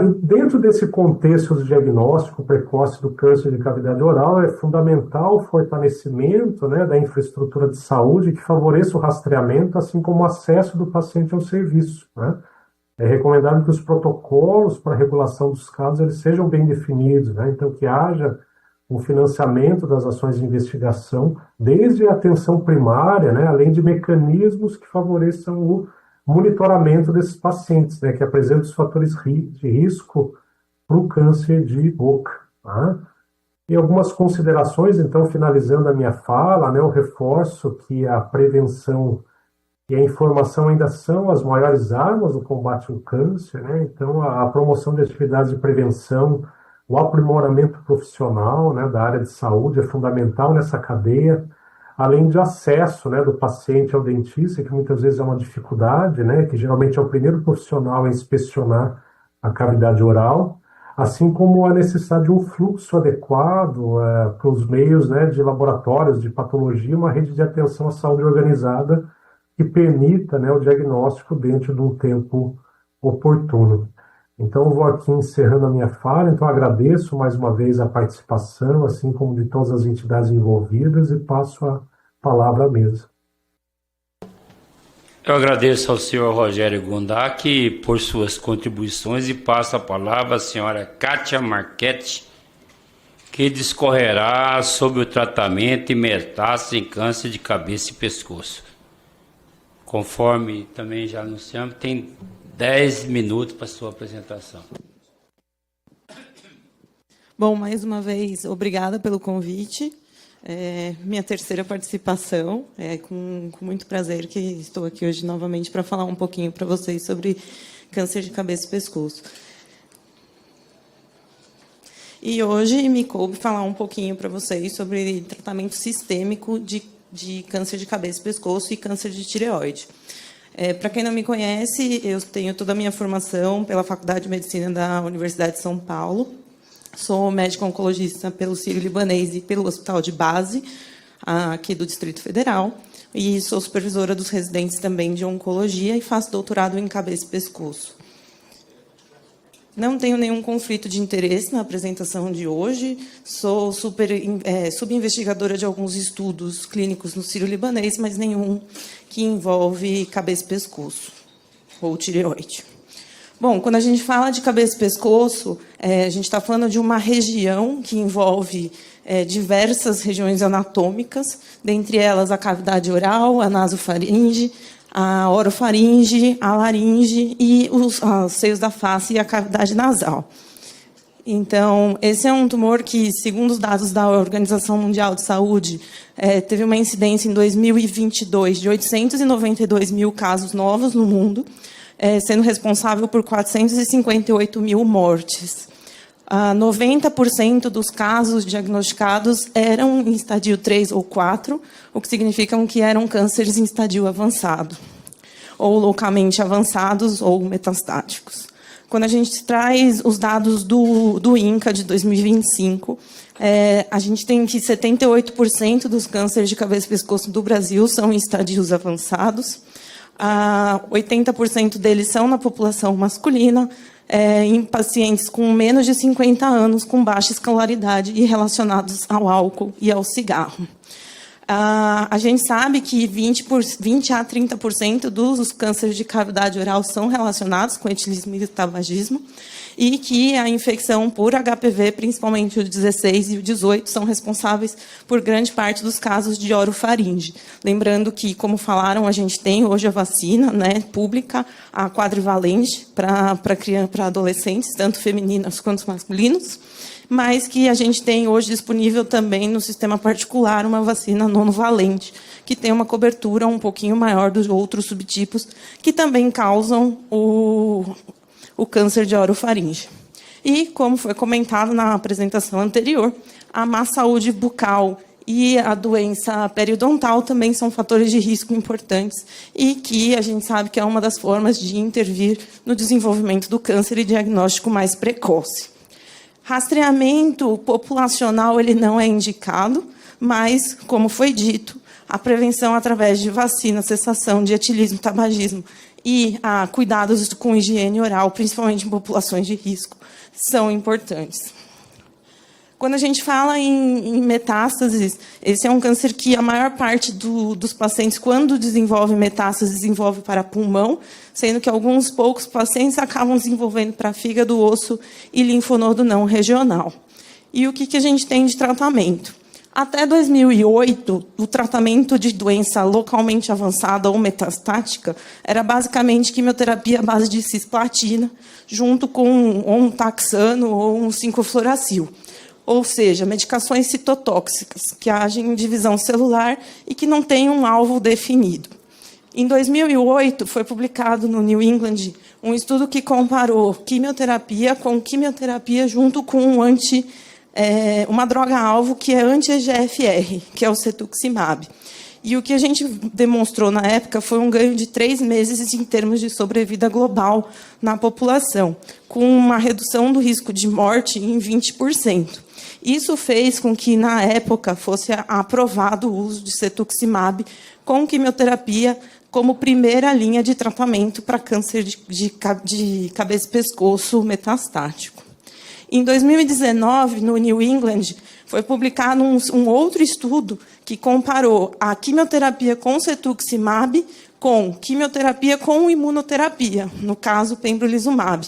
E dentro desse contexto do diagnóstico precoce do câncer de cavidade oral, é fundamental o fortalecimento, né, da infraestrutura de saúde que favoreça o rastreamento, assim como o acesso do paciente ao serviço, né? É recomendável que os protocolos para a regulação dos casos eles sejam bem definidos, né? Então, que haja um financiamento das ações de investigação, desde a atenção primária, né? Além de mecanismos que favoreçam o monitoramento desses pacientes, né? Que apresentam os fatores de risco para o câncer de boca. Tá? E algumas considerações, então, finalizando a minha fala, né? Eu reforço que a prevenção e a informação ainda são as maiores armas do combate ao câncer, né? Então, a promoção de atividades de prevenção, o aprimoramento profissional, né, da área de saúde é fundamental nessa cadeia, além de acesso, né, do paciente ao dentista, que muitas vezes é uma dificuldade, né, que geralmente é o primeiro profissional a inspecionar a cavidade oral, assim como a necessidade de um fluxo adequado para os meios, né, de laboratórios de patologia, uma rede de atenção à saúde organizada, que permita, né, o diagnóstico dentro de um tempo oportuno. Então, eu vou aqui encerrando a minha fala, então agradeço mais uma vez a participação, assim como de todas as entidades envolvidas, e passo a palavra à mesa. Eu agradeço ao senhor Rogério Gondak por suas contribuições e passo a palavra à senhora Kátia Marchetti, que discorrerá sobre o tratamento e metástase em câncer de cabeça e pescoço. Conforme também já anunciamos, tem 10 minutos para a sua apresentação. Bom, mais uma vez, obrigada pelo convite. Minha terceira participação. Com muito prazer que estou aqui hoje novamente para falar um pouquinho para vocês sobre câncer de cabeça e pescoço. E hoje me coube falar um pouquinho para vocês sobre tratamento sistêmico de câncer de cabeça e pescoço e câncer de tireoide. Para quem não me conhece, eu tenho toda a minha formação pela Faculdade de Medicina da Universidade de São Paulo. Sou médico oncologista pelo Sírio-Libanês e pelo Hospital de Base, aqui do Distrito Federal. E sou supervisora dos residentes também de oncologia e faço doutorado em cabeça e pescoço. Não tenho nenhum conflito de interesse na apresentação de hoje. Sou subinvestigadora de alguns estudos clínicos no Sírio-Libanês, mas nenhum que envolve cabeça e pescoço, ou tireoide. Bom, quando a gente fala de cabeça e pescoço, a gente está falando de uma região que envolve diversas regiões anatômicas, dentre elas a cavidade oral, a nasofaringe, a orofaringe, a laringe e os seios da face e a cavidade nasal. Então, esse é um tumor que, segundo os dados da Organização Mundial de Saúde, teve uma incidência em 2022 de 892 mil casos novos no mundo, sendo responsável por 458 mil mortes. 90% dos casos diagnosticados eram em estadio 3 ou 4, o que significa que eram cânceres em estadio avançado, ou localmente avançados ou metastáticos. Quando a gente traz os dados do INCA de 2025, a gente tem que 78% dos cânceres de cabeça e pescoço do Brasil são em estadios avançados, 80% deles são na população masculina, em pacientes com menos de 50 anos, com baixa escolaridade e relacionados ao álcool e ao cigarro. A gente sabe que 20 a 30% dos cânceres de cavidade oral são relacionados com etilismo e tabagismo, e que a infecção por HPV, principalmente o 16 e o 18, são responsáveis por grande parte dos casos de orofaringe. Lembrando que, como falaram, a gente tem hoje a vacina, né, pública, a quadrivalente para adolescentes, tanto femininos quanto masculinos, mas que a gente tem hoje disponível também no sistema particular uma vacina nonovalente, que tem uma cobertura um pouquinho maior dos outros subtipos, que também causam o câncer de orofaringe. E, como foi comentado na apresentação anterior, a má saúde bucal e a doença periodontal também são fatores de risco importantes e que a gente sabe que é uma das formas de intervir no desenvolvimento do câncer e diagnóstico mais precoce. Rastreamento populacional ele não é indicado, mas, como foi dito, a prevenção através de vacina, cessação de etilismo, tabagismo e cuidados com higiene oral, principalmente em populações de risco, são importantes. Quando a gente fala em metástases, esse é um câncer que a maior parte dos pacientes, quando desenvolve metástases, desenvolve para pulmão, sendo que alguns poucos pacientes acabam desenvolvendo para fígado, osso e linfonodo não regional. E o que a gente tem de tratamento? Até 2008, o tratamento de doença localmente avançada ou metastática era basicamente quimioterapia à base de cisplatina, junto com um taxano ou um 5-fluoracil. Ou seja, medicações citotóxicas, que agem em divisão celular e que não têm um alvo definido. Em 2008, foi publicado no New England um estudo que comparou quimioterapia com quimioterapia junto com uma droga-alvo que é anti-EGFR, que é o cetuximab. E o que a gente demonstrou na época foi um ganho de 3 meses em termos de sobrevida global na população, com uma redução do risco de morte em 20%. Isso fez com que, na época, fosse aprovado o uso de cetuximab com quimioterapia como primeira linha de tratamento para câncer de cabeça e pescoço metastático. Em 2019, no New England, foi publicado um outro estudo que comparou a quimioterapia com cetuximab com quimioterapia com imunoterapia, no caso, pembrolizumab.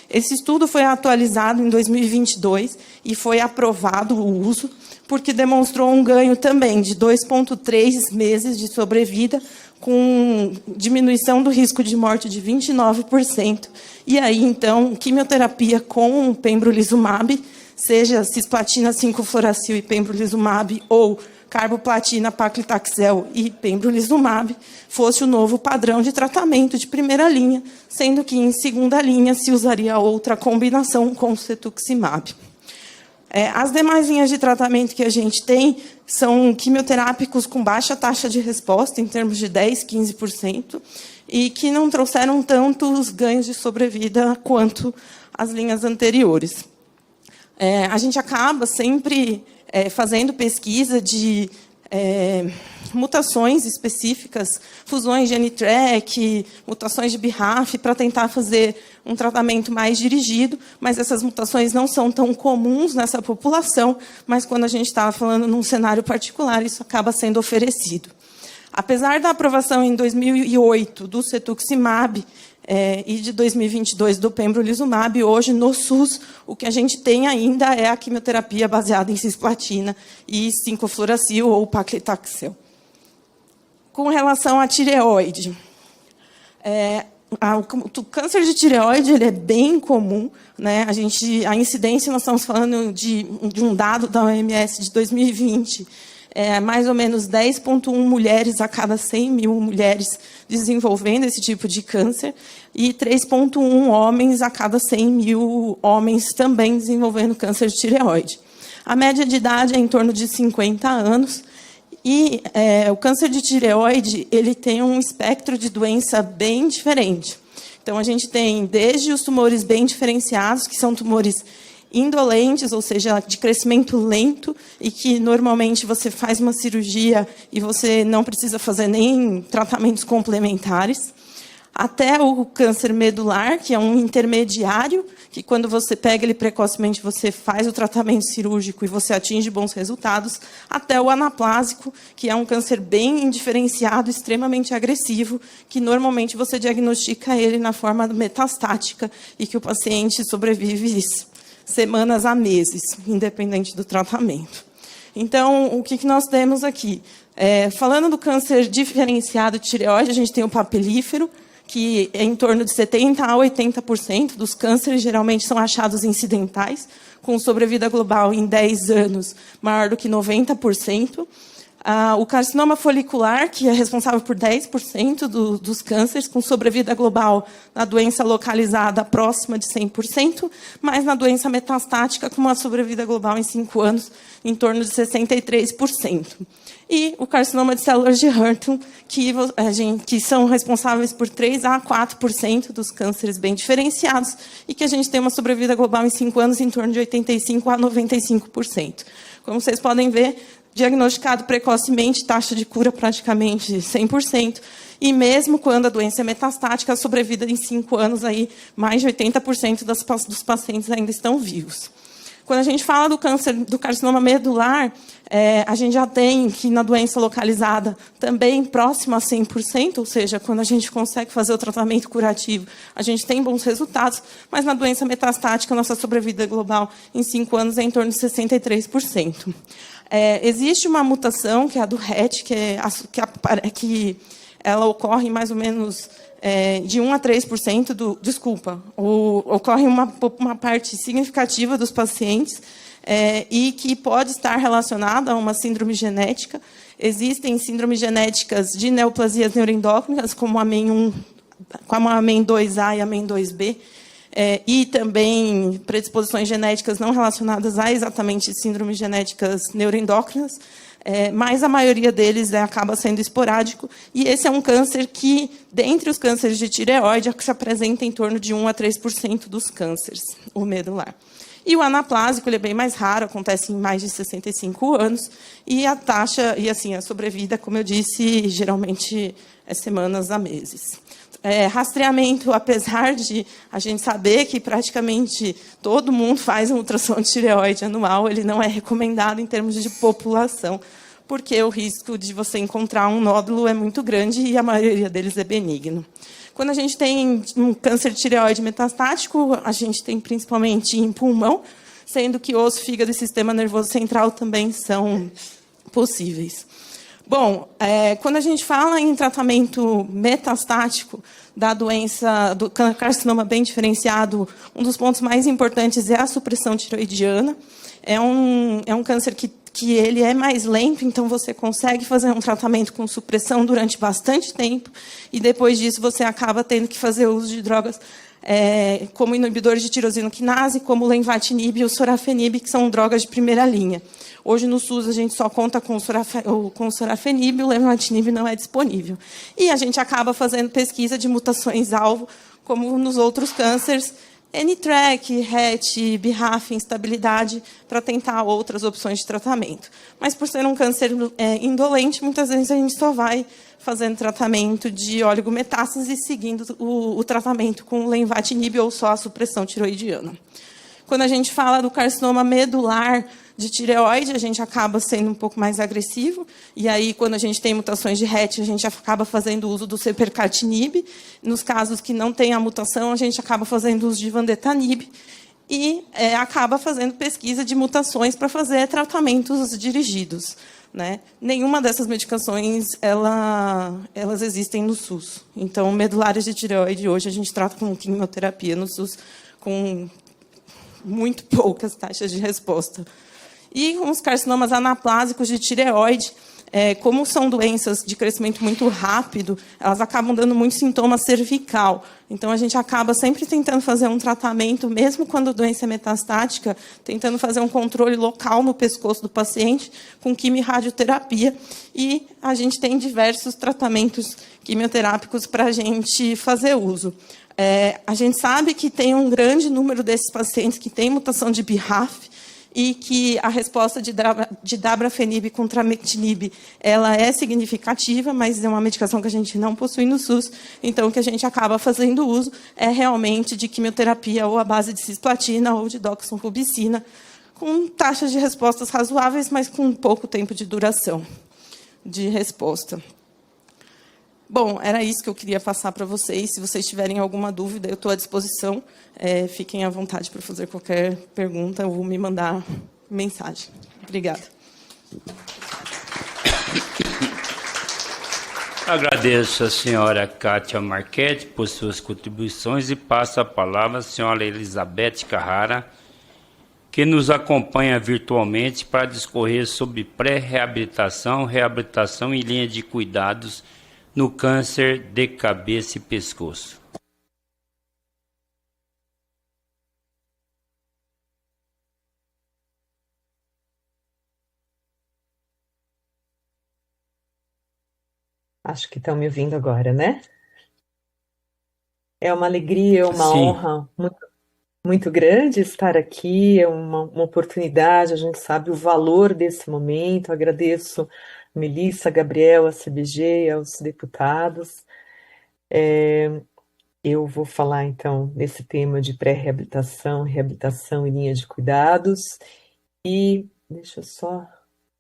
Esse estudo foi atualizado em 2022 e foi aprovado o uso, porque demonstrou um ganho também de 2,3 meses de sobrevida, com diminuição do risco de morte de 29%. E aí, então, quimioterapia com pembrolizumab, seja cisplatina 5-fluoracil e pembrolizumab, ou carboplatina, paclitaxel e pembrolizumab, fosse o novo padrão de tratamento de primeira linha, sendo que, em segunda linha, se usaria outra combinação com cetuximab. As demais linhas de tratamento que a gente tem são quimioterápicos com baixa taxa de resposta, em termos de 10%, 15%, e que não trouxeram tantos ganhos de sobrevida quanto as linhas anteriores. A gente acaba sempre fazendo pesquisa de mutações específicas, fusões de NTRK, mutações de BRAF, para tentar fazer um tratamento mais dirigido, mas essas mutações não são tão comuns nessa população, mas quando a gente está falando num cenário particular, isso acaba sendo oferecido. Apesar da aprovação em 2008 do cetuximab e de 2022 do pembrolizumab, hoje, no SUS, o que a gente tem ainda é a quimioterapia baseada em cisplatina e 5-fluoracil ou paclitaxel. Com relação à tireoide, o câncer de tireoide ele é bem comum, né? A incidência, nós estamos falando de um dado da OMS de 2020, mais ou menos 10,1 mulheres a cada 100 mil mulheres desenvolvendo esse tipo de câncer e 3,1 homens a cada 100 mil homens também desenvolvendo câncer de tireoide. A média de idade é em torno de 50 anos e o câncer de tireoide ele tem um espectro de doença bem diferente. Então, a gente tem desde os tumores bem diferenciados, que são tumores indolentes, ou seja, de crescimento lento, e que normalmente você faz uma cirurgia e você não precisa fazer nem tratamentos complementares, até o câncer medular, que é um intermediário, que quando você pega ele precocemente, você faz o tratamento cirúrgico e você atinge bons resultados, até o anaplásico, que é um câncer bem indiferenciado, extremamente agressivo, que normalmente você diagnostica ele na forma metastática e que o paciente sobrevive semanas a meses, independente do tratamento. Então, o que nós temos aqui? Falando do câncer diferenciado de tireoide, a gente tem o papilífero, que é em torno de 70% a 80% dos cânceres geralmente são achados incidentais, com sobrevida global em 10 anos maior do que 90%. O carcinoma folicular, que é responsável por 10% dos cânceres, com sobrevida global na doença localizada próxima de 100%, mas na doença metastática, com uma sobrevida global em 5 anos, em torno de 63%. E o carcinoma de células de Hürten, que são responsáveis por 3% a 4% dos cânceres bem diferenciados, e que a gente tem uma sobrevida global em 5 anos em torno de 85% a 95%. Como vocês podem ver, diagnosticado precocemente, taxa de cura praticamente 100%, e mesmo quando a doença é metastática, a sobrevida em 5 anos, aí, mais de 80% dos pacientes ainda estão vivos. Quando a gente fala do câncer do carcinoma medular, a gente já tem que na doença localizada também próximo a 100%, ou seja, quando a gente consegue fazer o tratamento curativo, a gente tem bons resultados, mas na doença metastática, a nossa sobrevida global em 5 anos é em torno de 63%. Existe uma mutação, que é a do RET, que ela ocorre mais ou menos de 1% a 3% ocorre uma parte significativa dos pacientes e que pode estar relacionada a uma síndrome genética. Existem síndromes genéticas de neoplasias neuroendócrinas, como a MEN1, como a MEN2A e a MEN2B, e também predisposições genéticas não relacionadas a exatamente síndromes genéticas neuroendócrinas, mas a maioria deles acaba sendo esporádico, e esse é um câncer que, dentre os cânceres de tireoide, se apresenta em torno de 1% a 3% dos cânceres, o medular. E o anaplásico ele é bem mais raro, acontece em mais de 65 anos, e a taxa, e assim, a sobrevida, como eu disse, geralmente é semanas a meses. Rastreamento, apesar de a gente saber que praticamente todo mundo faz um ultrassom de tireoide anual, ele não é recomendado em termos de população, porque o risco de você encontrar um nódulo é muito grande e a maioria deles é benigno. Quando a gente tem um câncer de tireoide metastático, a gente tem principalmente em pulmão, sendo que osso, fígado e sistema nervoso central também são possíveis. Bom, quando a gente fala em tratamento metastático da doença do carcinoma bem diferenciado, um dos pontos mais importantes é a supressão tiroidiana. É um câncer que ele é mais lento, então você consegue fazer um tratamento com supressão durante bastante tempo, e depois disso você acaba tendo que fazer uso de drogas como inibidores de tirosina quinase, como o lenvatinib e o sorafenib, que são drogas de primeira linha. Hoje, no SUS, a gente só conta com o sorafenib, o lenvatinib não é disponível. E a gente acaba fazendo pesquisa de mutações-alvo, como nos outros cânceres, NTRK, RET, BRAF, instabilidade, para tentar outras opções de tratamento. Mas, por ser um câncer indolente, muitas vezes a gente só vai fazendo tratamento de oligometástase e seguindo o tratamento com lenvatinib ou só a supressão tiroidiana. Quando a gente fala do carcinoma medular de tireoide, a gente acaba sendo um pouco mais agressivo, e aí, quando a gente tem mutações de RET, a gente acaba fazendo uso do cepercatinib. Nos casos que não tem a mutação, a gente acaba fazendo uso de vandetanib, e acaba fazendo pesquisa de mutações para fazer tratamentos dirigidos, né? Nenhuma dessas medicações elas existem no SUS. Então, medulares de tireoide, hoje, a gente trata com quimioterapia no SUS, com muito poucas taxas de resposta. E os carcinomas anaplásicos de tireoide, como são doenças de crescimento muito rápido, elas acabam dando muito sintoma cervical. Então, a gente acaba sempre tentando fazer um tratamento, mesmo quando a doença é metastática, tentando fazer um controle local no pescoço do paciente com quimio-radioterapia. E a gente tem diversos tratamentos quimioterápicos para a gente fazer uso. A gente sabe que tem um grande número desses pacientes que têm mutação de BRAF, e que a resposta de dabrafenib com trametinib ela é significativa, mas é uma medicação que a gente não possui no SUS, então o que a gente acaba fazendo uso é realmente de quimioterapia ou à base de cisplatina ou de doxorubicina, com taxas de respostas razoáveis, mas com pouco tempo de duração de resposta. Bom, era isso que eu queria passar para vocês. Se vocês tiverem alguma dúvida, eu estou à disposição. Fiquem à vontade para fazer qualquer pergunta ou me mandar mensagem. Obrigada. Agradeço a senhora Kátia Marchetti por suas contribuições e passo a palavra à senhora Elizabeth Carrara, que nos acompanha virtualmente para discorrer sobre pré-reabilitação, reabilitação e linha de cuidados no câncer de cabeça e pescoço. Acho que estão me ouvindo agora, né? É uma alegria, é uma Sim. honra muito grande estar aqui, é uma oportunidade, a gente sabe o valor desse momento. Agradeço a Melissa, a Gabriel, a CBG e aos deputados. Eu vou falar, então, desse tema de pré-reabilitação, reabilitação e linha de cuidados. E deixa eu só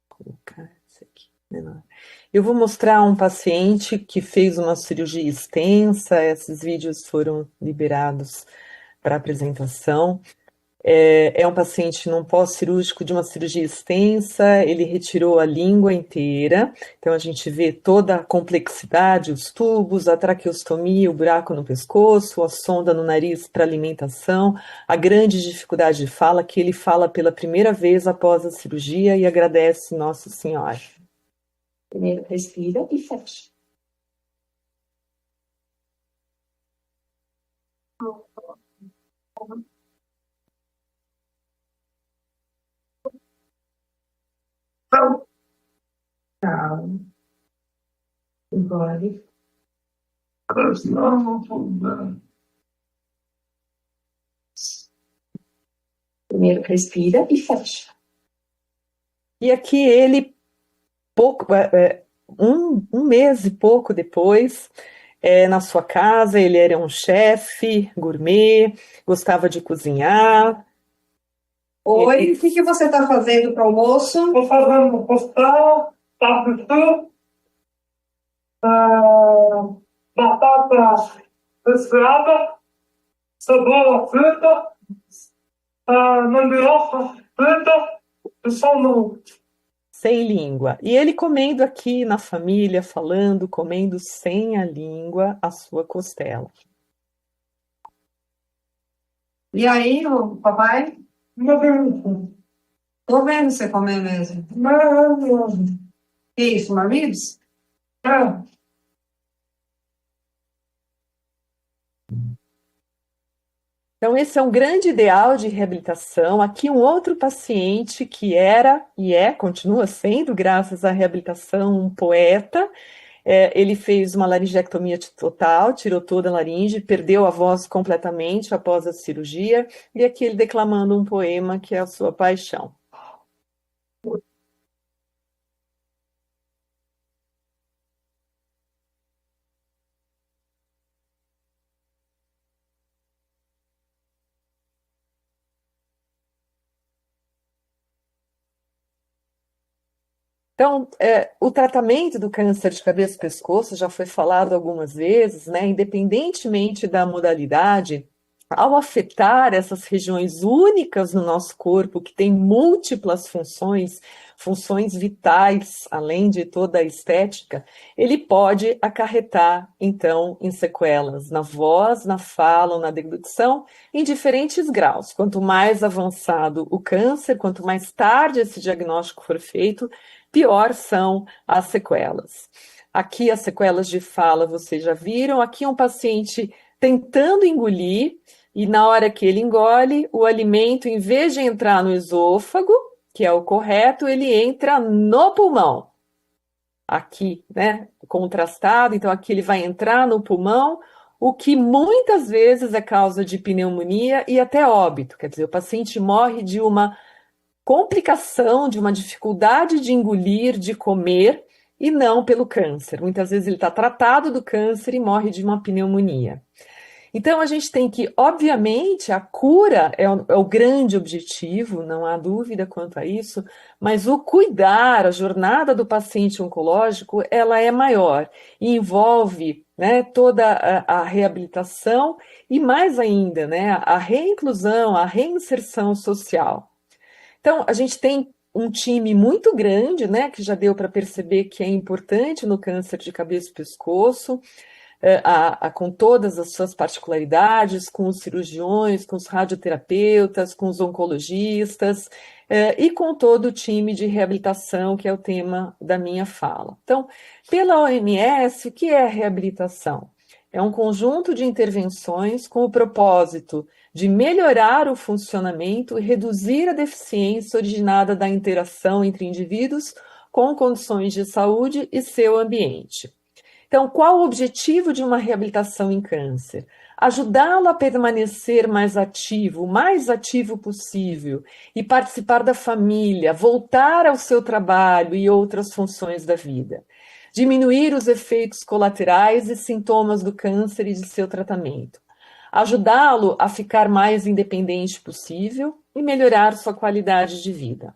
colocar isso aqui menor. Eu vou mostrar um paciente que fez uma cirurgia extensa, esses vídeos foram liberados para apresentação. É um paciente num pós-cirúrgico de uma cirurgia extensa, ele retirou a língua inteira, então a gente vê toda a complexidade, os tubos, a traqueostomia, o buraco no pescoço, a sonda no nariz para alimentação, a grande dificuldade de fala, que ele fala pela primeira vez após a cirurgia e agradece Nossa Senhora. Primeiro respira e fecha. Calma. Engole. Primeiro respira e fecha. E aqui ele, um mês e pouco depois, na sua casa, ele era um chefe gourmet, gostava de cozinhar. Oi, o que você está fazendo para o almoço? Estou fazendo costela, tapioca, batata desfiada, cebola frita, mandioca frita e salmão. Sem língua. E ele comendo aqui na família, falando, comendo sem a língua a sua costela. E aí, papai? Uma delícia. Tô vendo você comer mesmo. Maravilhoso. Que isso, marmitos? É. Então, esse é um grande ideal de reabilitação. Aqui um outro paciente que era e continua sendo, graças à reabilitação, um poeta. Ele fez uma laringectomia total, tirou toda a laringe, perdeu a voz completamente após a cirurgia, e aqui ele declamando um poema que é a sua paixão. Então, o tratamento do câncer de cabeça e pescoço já foi falado algumas vezes, né? Independentemente da modalidade, ao afetar essas regiões únicas no nosso corpo, que tem múltiplas funções, funções vitais, além de toda a estética, ele pode acarretar, então, em sequelas na voz, na fala ou na deglutição, em diferentes graus. Quanto mais avançado o câncer, quanto mais tarde esse diagnóstico for feito, pior são as sequelas. Aqui as sequelas de fala vocês já viram, aqui um paciente tentando engolir, e na hora que ele engole, o alimento, em vez de entrar no esôfago, que é o correto, ele entra no pulmão. Aqui, né, contrastado, então aqui ele vai entrar no pulmão, o que muitas vezes é causa de pneumonia e até óbito. Quer dizer, o paciente morre de uma complicação, de uma dificuldade de engolir, de comer, e não pelo câncer. Muitas vezes ele está tratado do câncer e morre de uma pneumonia. Então, a gente tem que, obviamente, a cura é o grande objetivo, não há dúvida quanto a isso, mas o cuidar, a jornada do paciente oncológico, ela é maior e envolve, né, toda a reabilitação e, mais ainda, né, a reinclusão, a reinserção social. Então, a gente tem um time muito grande, né, que já deu para perceber que é importante no câncer de cabeça e pescoço, com todas as suas particularidades, com os cirurgiões, com os radioterapeutas, com os oncologistas e com todo o time de reabilitação, que é o tema da minha fala. Então, pela OMS, o que é reabilitação? É um conjunto de intervenções com o propósito de melhorar o funcionamento e reduzir a deficiência originada da interação entre indivíduos com condições de saúde e seu ambiente. Então, qual o objetivo de uma reabilitação em câncer? Ajudá-lo a permanecer mais ativo, o mais ativo possível, e participar da família, voltar ao seu trabalho e outras funções da vida. Diminuir os efeitos colaterais e sintomas do câncer e de seu tratamento. Ajudá-lo a ficar mais independente possível e melhorar sua qualidade de vida.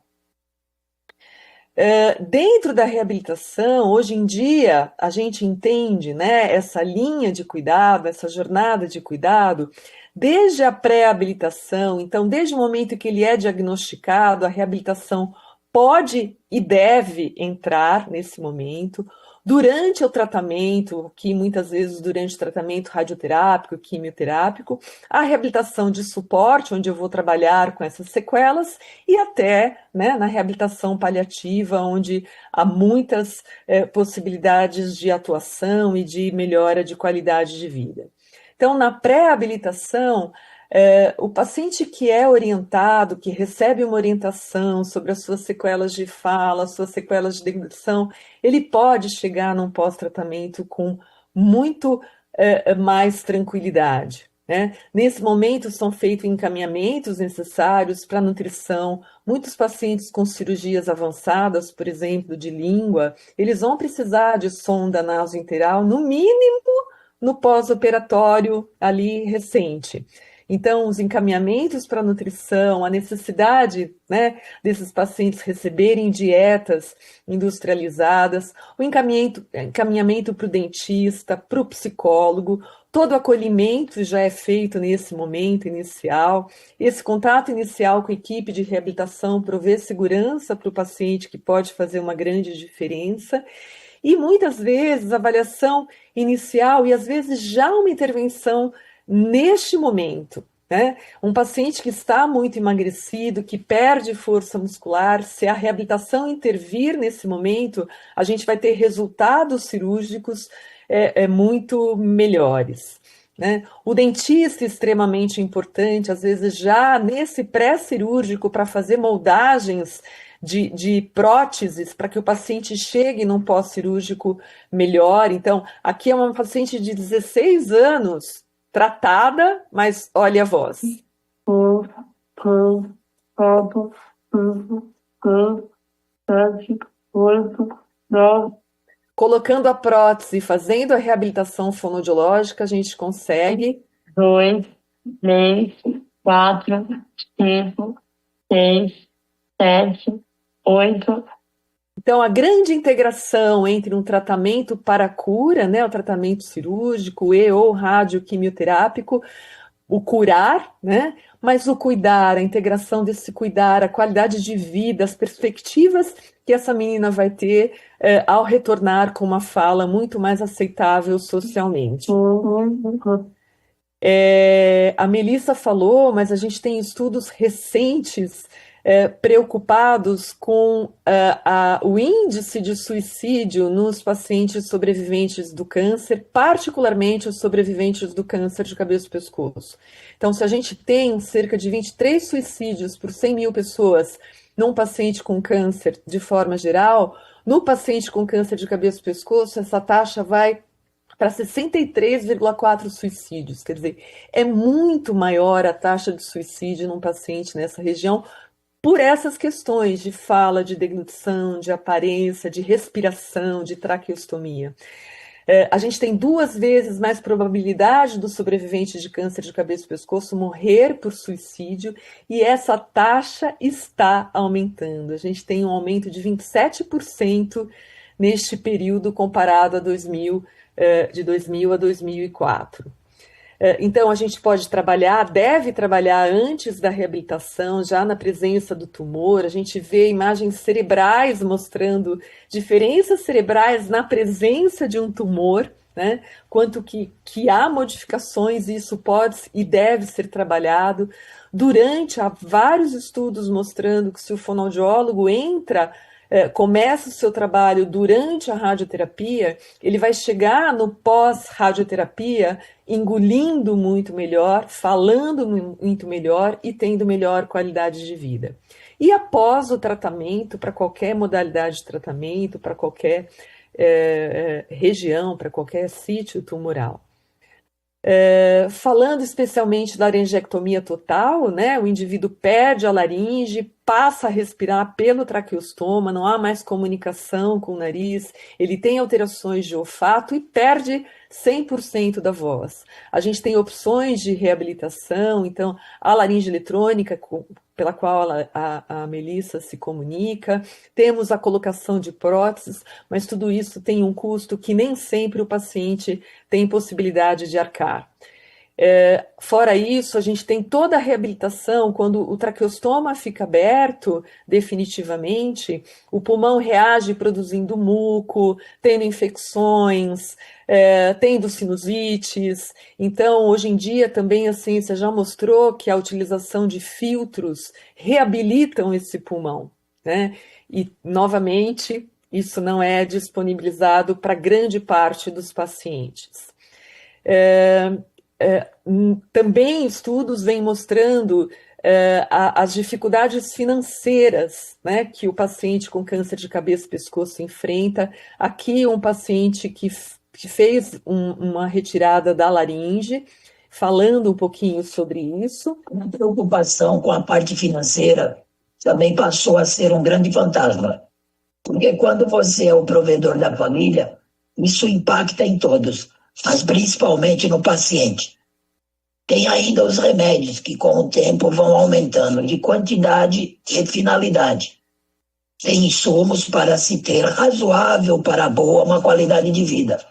Dentro da reabilitação, hoje em dia, a gente entende, né, essa linha de cuidado, essa jornada de cuidado, desde a pré-habilitação. Então, desde o momento que ele é diagnosticado, a reabilitação pode e deve entrar nesse momento. Durante o tratamento, que muitas vezes durante o tratamento radioterápico, quimioterápico, a reabilitação de suporte, onde eu vou trabalhar com essas sequelas, e até, né, na reabilitação paliativa, onde há muitas possibilidades de atuação e de melhora de qualidade de vida. Então, na pré-habilitação, o paciente que é orientado, que recebe uma orientação sobre as suas sequelas de fala, suas sequelas de deglutição, ele pode chegar num pós-tratamento com muito mais tranquilidade, né? Nesse momento são feitos encaminhamentos necessários para nutrição. Muitos pacientes com cirurgias avançadas, por exemplo, de língua, eles vão precisar de sonda nasointeral, no mínimo no pós-operatório ali recente. Então, os encaminhamentos para nutrição, a necessidade, né, desses pacientes receberem dietas industrializadas, o encaminhamento para o dentista, para o psicólogo, todo o acolhimento já é feito nesse momento inicial. Esse contato inicial com a equipe de reabilitação provê segurança para o paciente, que pode fazer uma grande diferença. E muitas vezes a avaliação inicial e às vezes já uma intervenção neste momento, né? Um paciente que está muito emagrecido, que perde força muscular, se a reabilitação intervir nesse momento, a gente vai ter resultados cirúrgicos muito melhores, né? O dentista é extremamente importante, às vezes já nesse pré-cirúrgico, para fazer moldagens de próteses, para que o paciente chegue num pós-cirúrgico melhor. Então, aqui é uma paciente de 16 anos, tratada, mas olha a voz. 7, 8, 9. Colocando a prótese, fazendo a reabilitação fonoaudiológica, a gente consegue 2, 3, 4, 5, 6, 7, 8. Então, a grande integração entre um tratamento para a cura, né, o tratamento cirúrgico e ou radioquimioterápico, o curar, né? Mas o cuidar, a integração desse cuidar, a qualidade de vida, as perspectivas que essa menina vai ter ao retornar com uma fala muito mais aceitável socialmente. A Melissa falou, mas a gente tem estudos recentes preocupados com o índice de suicídio nos pacientes sobreviventes do câncer, particularmente os sobreviventes do câncer de cabeça e pescoço. Então, se a gente tem cerca de 23 suicídios por 100 mil pessoas num paciente com câncer de forma geral, no paciente com câncer de cabeça e pescoço, essa taxa vai para 63,4 suicídios. Quer dizer, é muito maior a taxa de suicídio num paciente nessa região por essas questões de fala, de deglutição, de aparência, de respiração, de traqueostomia. A gente tem 2 vezes mais probabilidade dos sobreviventes de câncer de cabeça e pescoço morrer por suicídio, e essa taxa está aumentando. A gente tem um aumento de 27% neste período comparado a de 2000 a 2004. Então, a gente pode trabalhar, deve trabalhar antes da reabilitação, já na presença do tumor. A gente vê imagens cerebrais mostrando diferenças cerebrais na presença de um tumor, né? Quanto que há modificações, e isso pode e deve ser trabalhado. Há vários estudos mostrando que se o fonoaudiólogo começa o seu trabalho durante a radioterapia, ele vai chegar no pós-radioterapia engolindo muito melhor, falando muito melhor e tendo melhor qualidade de vida. E após o tratamento, para qualquer modalidade de tratamento, para qualquer região, para qualquer sítio tumoral. Falando especialmente da laringectomia total, né, o indivíduo perde a laringe, passa a respirar pelo traqueostoma, não há mais comunicação com o nariz, ele tem alterações de olfato e perde 100% da voz. A gente tem opções de reabilitação, então a laringe eletrônica, pela qual a Melissa se comunica, temos a colocação de próteses, mas tudo isso tem um custo que nem sempre o paciente tem possibilidade de arcar. Fora isso, a gente tem toda a reabilitação, quando o traqueostoma fica aberto definitivamente, o pulmão reage produzindo muco, tendo infecções, tendo sinusites. Então, hoje em dia, também a ciência já mostrou que a utilização de filtros reabilitam esse pulmão, né? E, novamente, isso não é disponibilizado para grande parte dos pacientes. Também estudos vêm mostrando as dificuldades financeiras, né, que o paciente com câncer de cabeça e pescoço enfrenta. Aqui um paciente que fez uma retirada da laringe, falando um pouquinho sobre isso. A preocupação com a parte financeira também passou a ser um grande fantasma, porque quando você é o provedor da família, isso impacta em todos, mas principalmente no paciente. Tem ainda os remédios que com o tempo vão aumentando de quantidade e finalidade. Tem insumos para se ter razoável para boa uma qualidade de vida.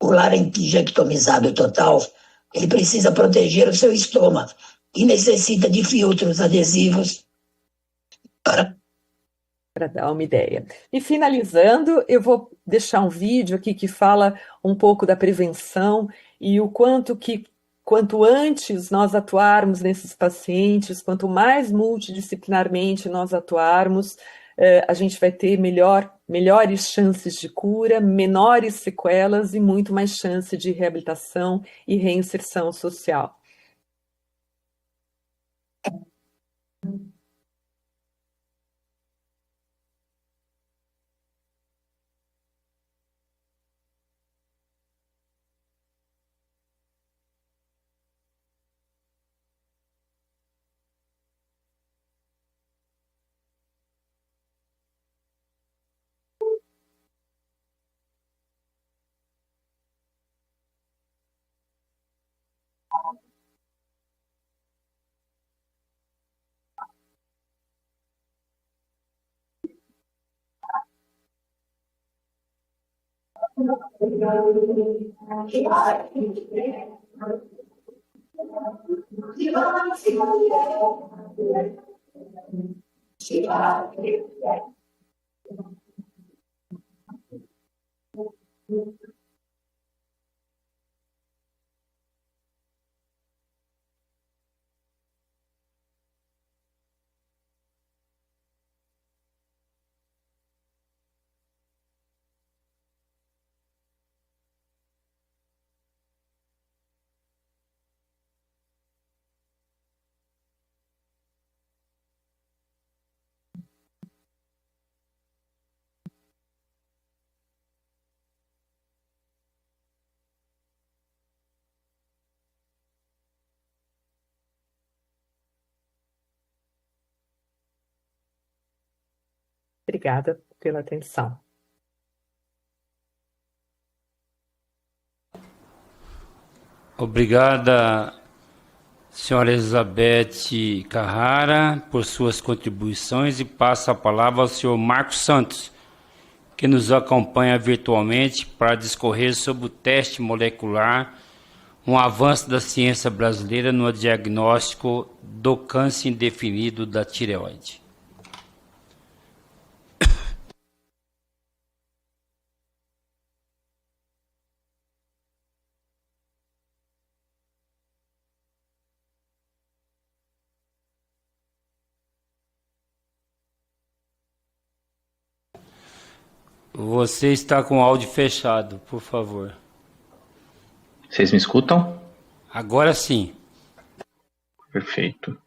O laringectomizado total, ele precisa proteger o seu estômago e necessita de filtros adesivos para dar uma ideia. E finalizando, eu vou deixar um vídeo aqui que fala um pouco da prevenção e o quanto antes nós atuarmos nesses pacientes, quanto mais multidisciplinarmente nós atuarmos, a gente vai ter melhores chances de cura, menores sequelas e muito mais chance de reabilitação e reinserção social. Obrigada pela atenção. Obrigada, senhora Elizabeth Carrara, por suas contribuições, e passo a palavra ao senhor Marcos Santos, que nos acompanha virtualmente para discorrer sobre o teste molecular, um avanço da ciência brasileira no diagnóstico do câncer indefinido da tireoide. Você está com o áudio fechado, por favor. Vocês me escutam? Agora sim. Perfeito.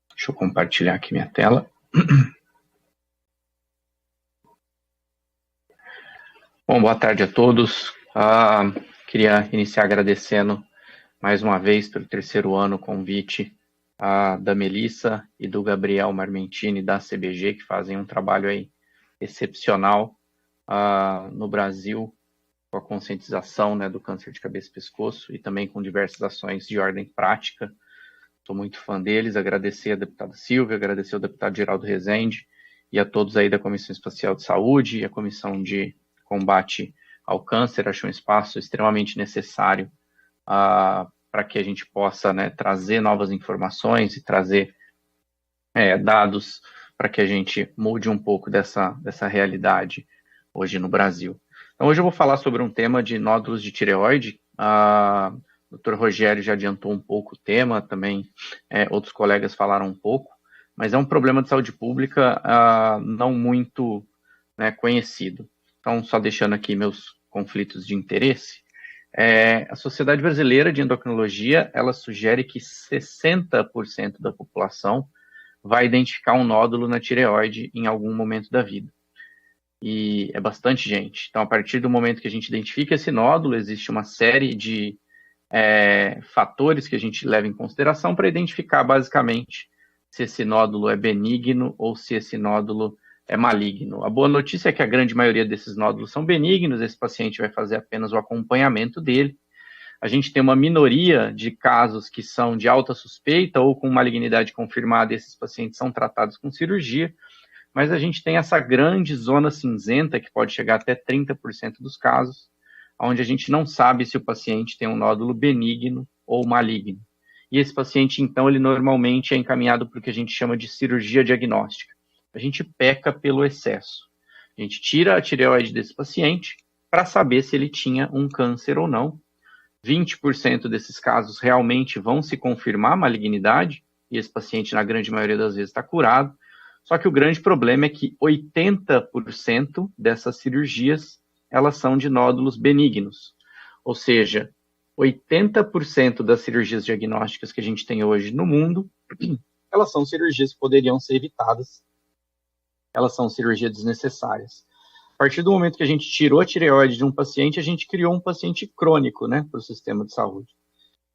Deixa eu compartilhar aqui minha tela. Bom, boa tarde a todos. Queria iniciar agradecendo mais uma vez pelo terceiro ano o convite da Melissa e do Gabriel Marmentini da CBG, que fazem um trabalho aí excepcional no Brasil com a conscientização, né, do câncer de cabeça e pescoço e também com diversas ações de ordem prática. Estou muito fã deles, agradecer a deputada Silvia, agradecer ao deputado Geraldo Rezende e a todos aí da Comissão Espacial de Saúde e a Comissão de Combate ao Câncer. Acho um espaço extremamente necessário para que a gente possa, né, trazer novas informações e trazer dados para que a gente mude um pouco dessa realidade hoje no Brasil. Então, hoje eu vou falar sobre um tema de nódulos de tireoide. O Dr. Rogério já adiantou um pouco o tema, também outros colegas falaram um pouco, mas é um problema de saúde pública não muito, né, conhecido. Então, só deixando aqui meus conflitos de interesse, a Sociedade Brasileira de Endocrinologia, ela sugere que 60% da população vai identificar um nódulo na tireoide em algum momento da vida. E é bastante gente. Então, a partir do momento que a gente identifica esse nódulo, existe uma série de fatores que a gente leva em consideração para identificar, basicamente, se esse nódulo é benigno ou se esse nódulo é maligno. A boa notícia é que a grande maioria desses nódulos são benignos, esse paciente vai fazer apenas o acompanhamento dele. A gente tem uma minoria de casos que são de alta suspeita ou com malignidade confirmada, e esses pacientes são tratados com cirurgia, mas a gente tem essa grande zona cinzenta, que pode chegar até 30% dos casos, onde a gente não sabe se o paciente tem um nódulo benigno ou maligno. E esse paciente, então, ele normalmente é encaminhado para o que a gente chama de cirurgia diagnóstica. A gente peca pelo excesso. A gente tira a tireoide desse paciente para saber se ele tinha um câncer ou não. 20% desses casos realmente vão se confirmar a malignidade, e esse paciente, na grande maioria das vezes, está curado. Só que o grande problema é que 80% dessas cirurgias, elas são de nódulos benignos. Ou seja, 80% das cirurgias diagnósticas que a gente tem hoje no mundo, elas são cirurgias que poderiam ser evitadas. Elas são cirurgias desnecessárias. A partir do momento que a gente tirou a tireoide de um paciente, a gente criou um paciente crônico, né, para o sistema de saúde.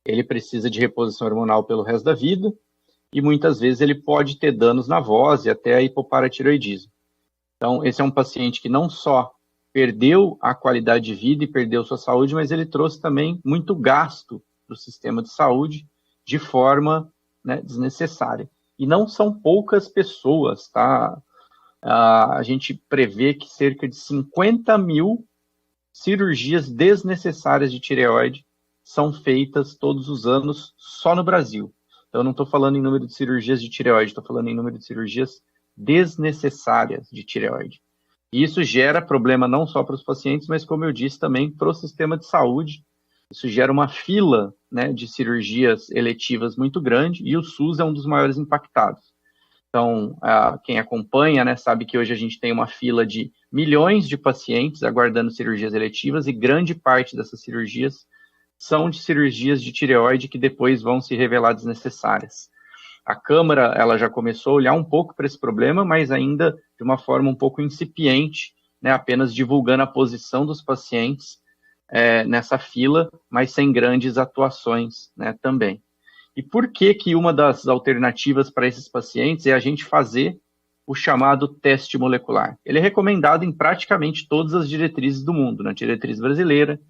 Ele precisa de reposição hormonal pelo resto da vida e muitas vezes ele pode ter danos na voz e até a hipoparatireoidismo. Então, esse é um paciente que não só perdeu a qualidade de vida e perdeu sua saúde, mas ele trouxe também muito gasto para o sistema de saúde de forma, né, desnecessária. E não são poucas pessoas, tá? A gente prevê que cerca de 50 mil cirurgias desnecessárias de tireoide são feitas todos os anos só no Brasil. Então, eu não estou falando em número de cirurgias de tireoide, estou falando em número de cirurgias desnecessárias de tireoide. E isso gera problema não só para os pacientes, mas, como eu disse, também para o sistema de saúde. Isso gera uma fila, né, de cirurgias eletivas muito grande, e o SUS é um dos maiores impactados. Então, quem acompanha, né, sabe que hoje a gente tem uma fila de milhões de pacientes aguardando cirurgias eletivas, e grande parte dessas cirurgias são de cirurgias de tireoide que depois vão se revelar desnecessárias. A Câmara, ela já começou a olhar um pouco para esse problema, mas ainda de uma forma um pouco incipiente, né, apenas divulgando a posição dos pacientes nessa fila, mas sem grandes atuações, né, também. E por que que uma das alternativas para esses pacientes é a gente fazer o chamado teste molecular? Ele é recomendado em praticamente todas as diretrizes do mundo, na diretriz brasileira,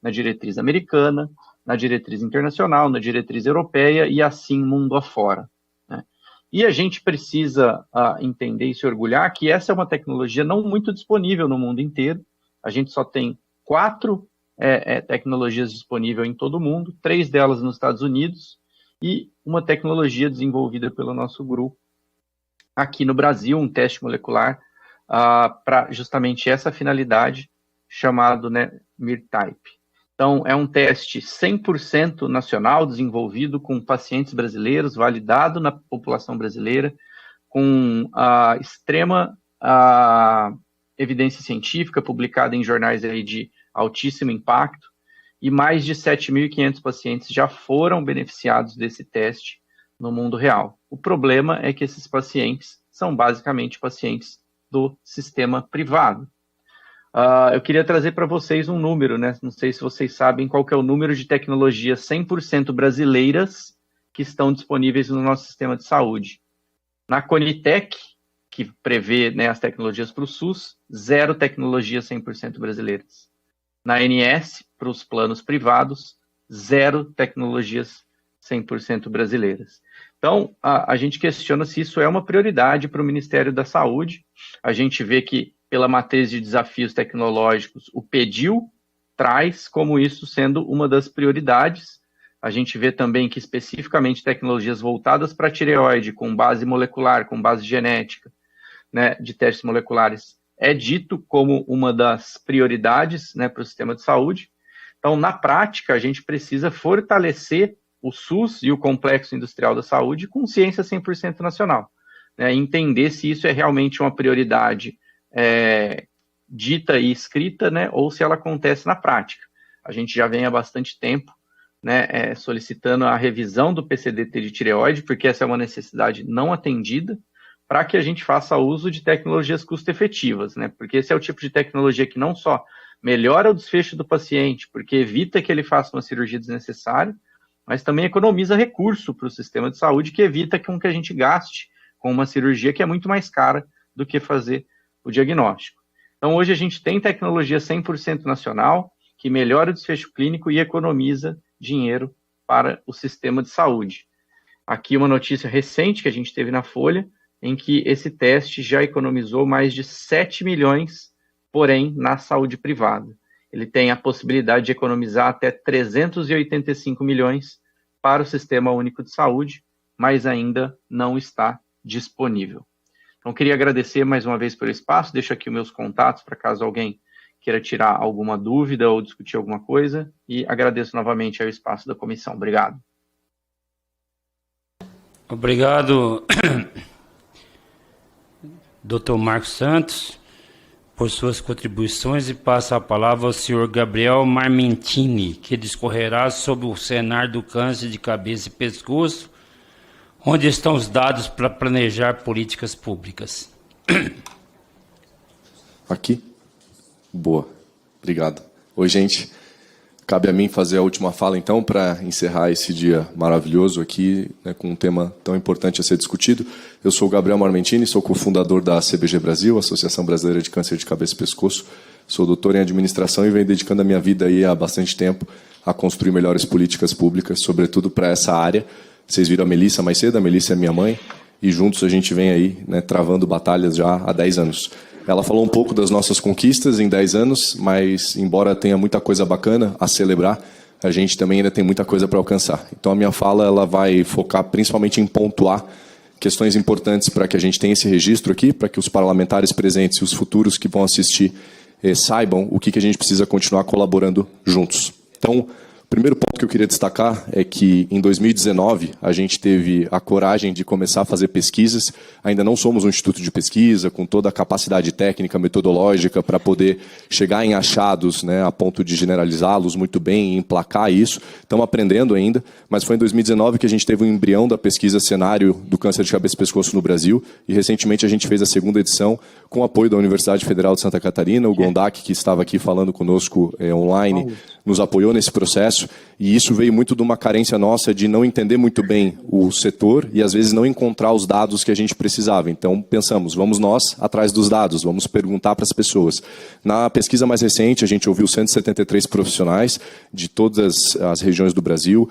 na diretriz americana, na diretriz internacional, na diretriz europeia e assim mundo afora, né? E a gente precisa entender e se orgulhar que essa é uma tecnologia não muito disponível no mundo inteiro. A gente só tem 4 tecnologias disponíveis em todo o mundo, 3 delas nos Estados Unidos, e uma tecnologia desenvolvida pelo nosso grupo aqui no Brasil, um teste molecular para justamente essa finalidade, chamado, né, MIR-Type. Então, é um teste 100% nacional, desenvolvido com pacientes brasileiros, validado na população brasileira, com extrema evidência científica, publicada em jornais aí de altíssimo impacto, e mais de 7.500 pacientes já foram beneficiados desse teste no mundo real. O problema é que esses pacientes são basicamente pacientes do sistema privado. Eu queria trazer para vocês um número, né? Não sei se vocês sabem qual que é o número de tecnologias 100% brasileiras que estão disponíveis no nosso sistema de saúde. Na Conitec, que prevê, né, as tecnologias para o SUS, 0 tecnologias 100% brasileiras. Na ANS, para os planos privados, 0 tecnologias 100% brasileiras. Então, a gente questiona se isso é uma prioridade para o Ministério da Saúde. A gente vê que, pela matriz de desafios tecnológicos, o PEDIL traz como isso sendo uma das prioridades. A gente vê também que, especificamente, tecnologias voltadas para a tireoide, com base molecular, com base genética, né, de testes moleculares, é dito como uma das prioridades, né, para o sistema de saúde. Então, na prática, a gente precisa fortalecer o SUS e o Complexo Industrial da Saúde com ciência 100% nacional, né, entender se isso é realmente uma prioridade dita e escrita, né, ou se ela acontece na prática. A gente já vem há bastante tempo, né, solicitando a revisão do PCDT de tireoide, porque essa é uma necessidade não atendida, para que a gente faça uso de tecnologias custo-efetivas, né? Porque esse é o tipo de tecnologia que não só melhora o desfecho do paciente, porque evita que ele faça uma cirurgia desnecessária, mas também economiza recurso para o sistema de saúde, que evita que a gente gaste com uma cirurgia que é muito mais cara do que fazer o diagnóstico. Então, hoje a gente tem tecnologia 100% nacional, que melhora o desfecho clínico e economiza dinheiro para o sistema de saúde. Aqui uma notícia recente que a gente teve na Folha, em que esse teste já economizou mais de 7 milhões, porém, na saúde privada. Ele tem a possibilidade de economizar até 385 milhões para o Sistema Único de Saúde, mas ainda não está disponível. Então, queria agradecer mais uma vez pelo espaço, deixo aqui os meus contatos para caso alguém queira tirar alguma dúvida ou discutir alguma coisa, e agradeço novamente ao espaço da comissão. Obrigado. Obrigado, Dr. Marcos Santos, por suas contribuições, e passo a palavra ao senhor Gabriel Marmentini, que discorrerá sobre o cenário do câncer de cabeça e pescoço, onde estão os dados para planejar políticas públicas. Aqui? Boa, obrigado. Oi, gente. Cabe a mim fazer a última fala, então, para encerrar esse dia maravilhoso aqui, né, com um tema tão importante a ser discutido. Eu sou o Gabriel Marmentini, sou cofundador da CBG Brasil, Associação Brasileira de Câncer de Cabeça e Pescoço. Sou doutor em administração e venho dedicando a minha vida aí há bastante tempo a construir melhores políticas públicas, sobretudo para essa área. Vocês viram a Melissa mais cedo, a Melissa é minha mãe, e juntos a gente vem aí, né, travando batalhas já há 10 anos. Ela falou um pouco das nossas conquistas em 10 anos, mas embora tenha muita coisa bacana a celebrar, a gente também ainda tem muita coisa para alcançar. Então, a minha fala ela vai focar principalmente em pontuar questões importantes para que a gente tenha esse registro aqui, para que os parlamentares presentes e os futuros que vão assistir saibam o que a gente precisa continuar colaborando juntos. Então, o primeiro ponto que eu queria destacar é que, em 2019, a gente teve a coragem de começar a fazer pesquisas. Ainda não somos um instituto de pesquisa, com toda a capacidade técnica, metodológica, para poder chegar em achados, né, a ponto de generalizá-los muito bem e emplacar isso. Estamos aprendendo ainda, mas foi em 2019 que a gente teve um embrião da pesquisa cenário do câncer de cabeça e pescoço no Brasil, e recentemente a gente fez a segunda edição com o apoio da Universidade Federal de Santa Catarina. O Gondak, que estava aqui falando conosco online, nos apoiou nesse processo, e isso veio muito de uma carência nossa de não entender muito bem o setor e, às vezes, não encontrar os dados que a gente precisava. Então, pensamos, vamos nós atrás dos dados, vamos perguntar para as pessoas. Na pesquisa mais recente, a gente ouviu 173 profissionais de todas as regiões do Brasil,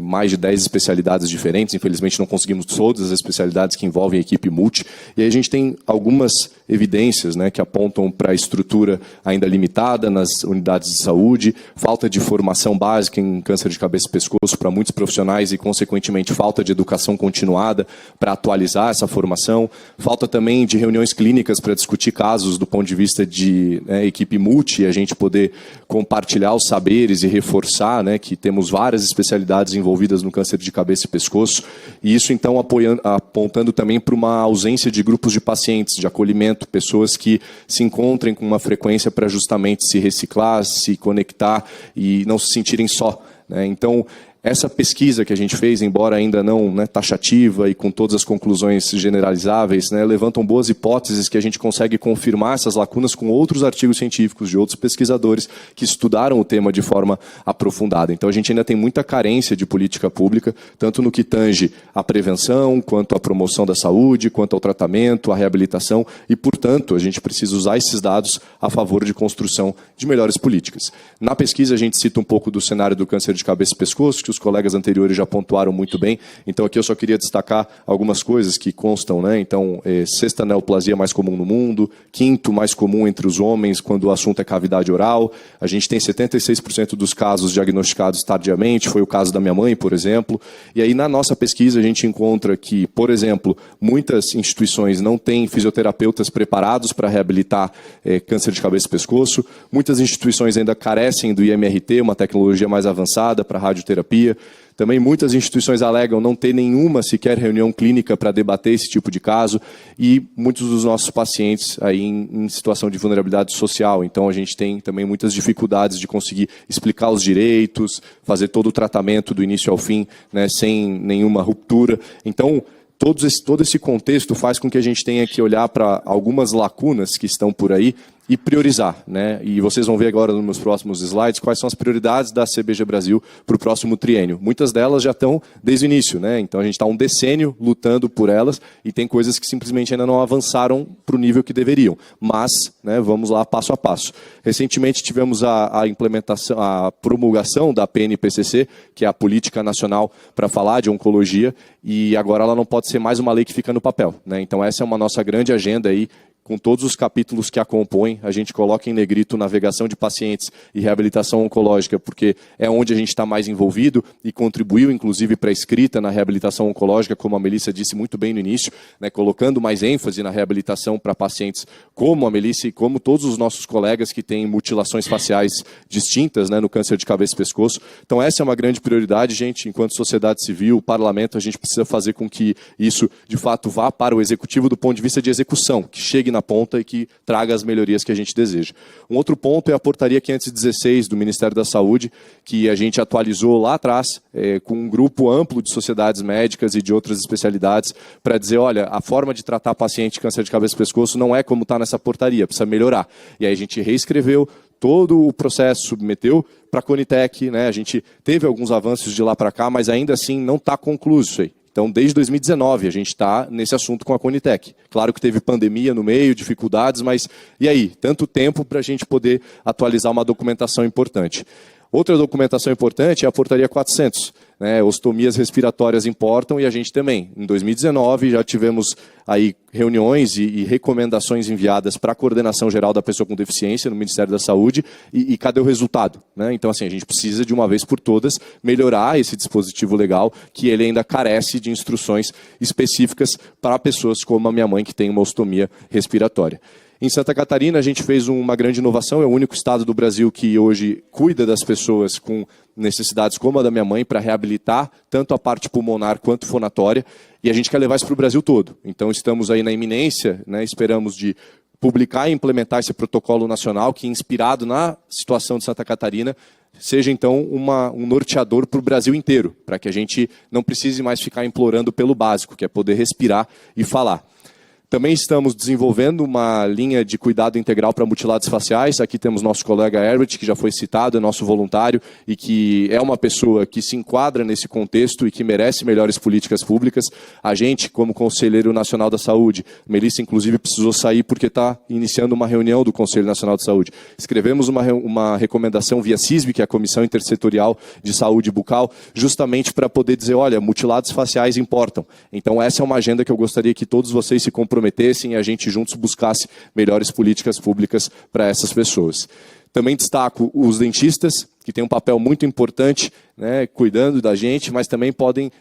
mais de 10 especialidades diferentes. Infelizmente, não conseguimos todas as especialidades que envolvem a equipe multi. E aí a gente tem algumas evidências, né, que apontam para a estrutura ainda limitada nas unidades de saúde, falta de formação básica em câncer de cabeça e pescoço para muitos profissionais e, consequentemente, falta de educação continuada para atualizar essa formação, falta também de reuniões clínicas para discutir casos do ponto de vista de equipe multi, a gente poder compartilhar os saberes e reforçar, né, que temos várias especialidades envolvidas no câncer de cabeça e pescoço, e isso, então, apontando também para uma ausência de grupos de pacientes, de acolhimento, pessoas que se encontrem com uma frequência para justamente se reciclar, se conectar e não se sentirem só, né? Então, essa pesquisa que a gente fez, embora ainda não, né, taxativa e com todas as conclusões generalizáveis, né, levantam boas hipóteses que a gente consegue confirmar essas lacunas com outros artigos científicos de outros pesquisadores que estudaram o tema de forma aprofundada. Então, a gente ainda tem muita carência de política pública, tanto no que tange à prevenção, quanto à promoção da saúde, quanto ao tratamento, à reabilitação, e, portanto, a gente precisa usar esses dados a favor de construção de melhores políticas. Na pesquisa, a gente cita um pouco do cenário do câncer de cabeça e pescoço, que os colegas anteriores já pontuaram muito bem. Então, aqui eu só queria destacar algumas coisas que constam, né? Então, sexta neoplasia mais comum no mundo, quinto mais comum entre os homens quando o assunto é cavidade oral. A gente tem 76% dos casos diagnosticados tardiamente, foi o caso da minha mãe, por exemplo. E aí, na nossa pesquisa, a gente encontra que, por exemplo, muitas instituições não têm fisioterapeutas preparados para reabilitar câncer de cabeça e pescoço. Muitas instituições ainda carecem do IMRT, uma tecnologia mais avançada para radioterapia. Também muitas instituições alegam não ter nenhuma sequer reunião clínica para debater esse tipo de caso, e muitos dos nossos pacientes aí em situação de vulnerabilidade social. Então, a gente tem também muitas dificuldades de conseguir explicar os direitos, fazer todo o tratamento do início ao fim, né, sem nenhuma ruptura. Então, todo esse contexto faz com que a gente tenha que olhar para algumas lacunas que estão por aí e priorizar, né? E vocês vão ver agora nos meus próximos slides quais são as prioridades da CBG Brasil para o próximo triênio. Muitas delas já estão desde o início, né? Então a gente está um decênio lutando por elas e tem coisas que simplesmente ainda não avançaram para o nível que deveriam. Mas, né, vamos lá passo a passo. Recentemente tivemos a implementação, a promulgação da PNPCC, que é a Política Nacional para falar de Oncologia, e agora ela não pode ser mais uma lei que fica no papel, né? Então essa é uma nossa grande agenda aí, com todos os capítulos que a compõem. A gente coloca em negrito navegação de pacientes e reabilitação oncológica, porque é onde a gente está mais envolvido e contribuiu, inclusive, para a escrita na reabilitação oncológica, como a Melissa disse muito bem no início, né, colocando mais ênfase na reabilitação para pacientes como a Melissa e como todos os nossos colegas que têm mutilações faciais distintas, né, no câncer de cabeça e pescoço. Então, essa é uma grande prioridade, gente. Enquanto sociedade civil, parlamento, a gente precisa fazer com que isso, de fato, vá para o executivo do ponto de vista de execução, que chegue na ponta e que traga as melhorias que a gente deseja. Um outro ponto é a portaria 516 do Ministério da Saúde, que a gente atualizou lá atrás, com um grupo amplo de sociedades médicas e de outras especialidades, para dizer, olha, a forma de tratar paciente de câncer de cabeça e pescoço não é como está nessa portaria, precisa melhorar. E aí a gente reescreveu todo o processo, submeteu para a Conitec, né? A gente teve alguns avanços de lá para cá, mas ainda assim não está concluído isso aí. Então, desde 2019, a gente está nesse assunto com a Conitec. Claro que teve pandemia no meio, dificuldades, mas e aí? Tanto tempo para a gente poder atualizar uma documentação importante. Outra documentação importante é a portaria 400. Né, ostomias respiratórias importam e a gente também. Em 2019 já tivemos aí reuniões e recomendações enviadas para a Coordenação Geral da Pessoa com Deficiência no Ministério da Saúde e cadê o resultado? Né? Então assim, a gente precisa de uma vez por todas melhorar esse dispositivo legal que ele ainda carece de instruções específicas para pessoas como a minha mãe que tem uma ostomia respiratória. Em Santa Catarina, a gente fez uma grande inovação, é o único estado do Brasil que hoje cuida das pessoas com necessidades como a da minha mãe para reabilitar tanto a parte pulmonar quanto fonatória, e a gente quer levar isso para o Brasil todo. Então estamos aí na iminência, né, esperamos de publicar e implementar esse protocolo nacional que, inspirado na situação de Santa Catarina, seja então um norteador para o Brasil inteiro, para que a gente não precise mais ficar implorando pelo básico, que é poder respirar e falar. Também estamos desenvolvendo uma linha de cuidado integral para mutilados faciais. Aqui temos nosso colega Herbert, que já foi citado, é nosso voluntário e que é uma pessoa que se enquadra nesse contexto e que merece melhores políticas públicas. A gente, como Conselheiro Nacional da Saúde, Melissa inclusive precisou sair porque está iniciando uma reunião do Conselho Nacional de Saúde. Escrevemos uma recomendação via CISB, que é a Comissão Intersetorial de Saúde Bucal, justamente para poder dizer, olha, mutilados faciais importam. Então essa é uma agenda que eu gostaria que todos vocês se comprometessem e a gente juntos buscasse melhores políticas públicas para essas pessoas. Também destaco os dentistas, que têm um papel muito importante, né, cuidando da gente, mas também podem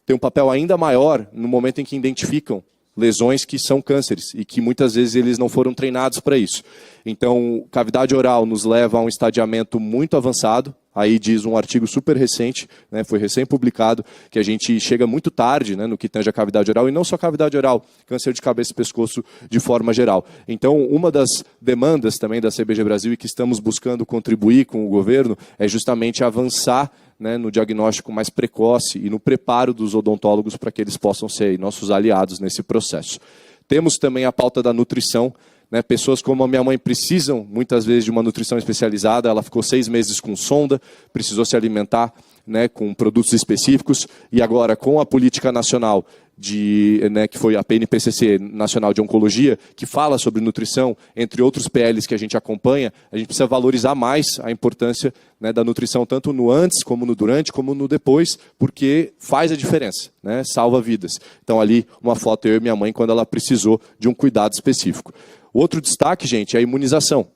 ter um papel ainda maior no momento em que identificam lesões que são cânceres e que muitas vezes eles não foram treinados para isso. Então, cavidade oral nos leva a um estadiamento muito avançado. Aí diz um artigo super recente, né, foi recém-publicado, que a gente chega muito tarde, né, no que tange a cavidade oral, e não só cavidade oral, câncer de cabeça e pescoço de forma geral. Então, uma das demandas também da CBG Brasil e que estamos buscando contribuir com o governo é justamente avançar, né, no diagnóstico mais precoce e no preparo dos odontólogos para que eles possam ser nossos aliados nesse processo. Temos também a pauta da nutrição. Né, pessoas como a minha mãe precisam, muitas vezes, de uma nutrição especializada. Ela ficou 6 meses com sonda, precisou se alimentar, né, com produtos específicos. E agora, com a política nacional, né, que foi a PNPCC Nacional de Oncologia, que fala sobre nutrição, entre outros PLs que a gente acompanha, a gente precisa valorizar mais a importância, né, da nutrição, tanto no antes, como no durante, como no depois, porque faz a diferença, né, salva vidas. Então, ali, uma foto eu e minha mãe, quando ela precisou de um cuidado específico. Outro destaque, gente, é a imunização.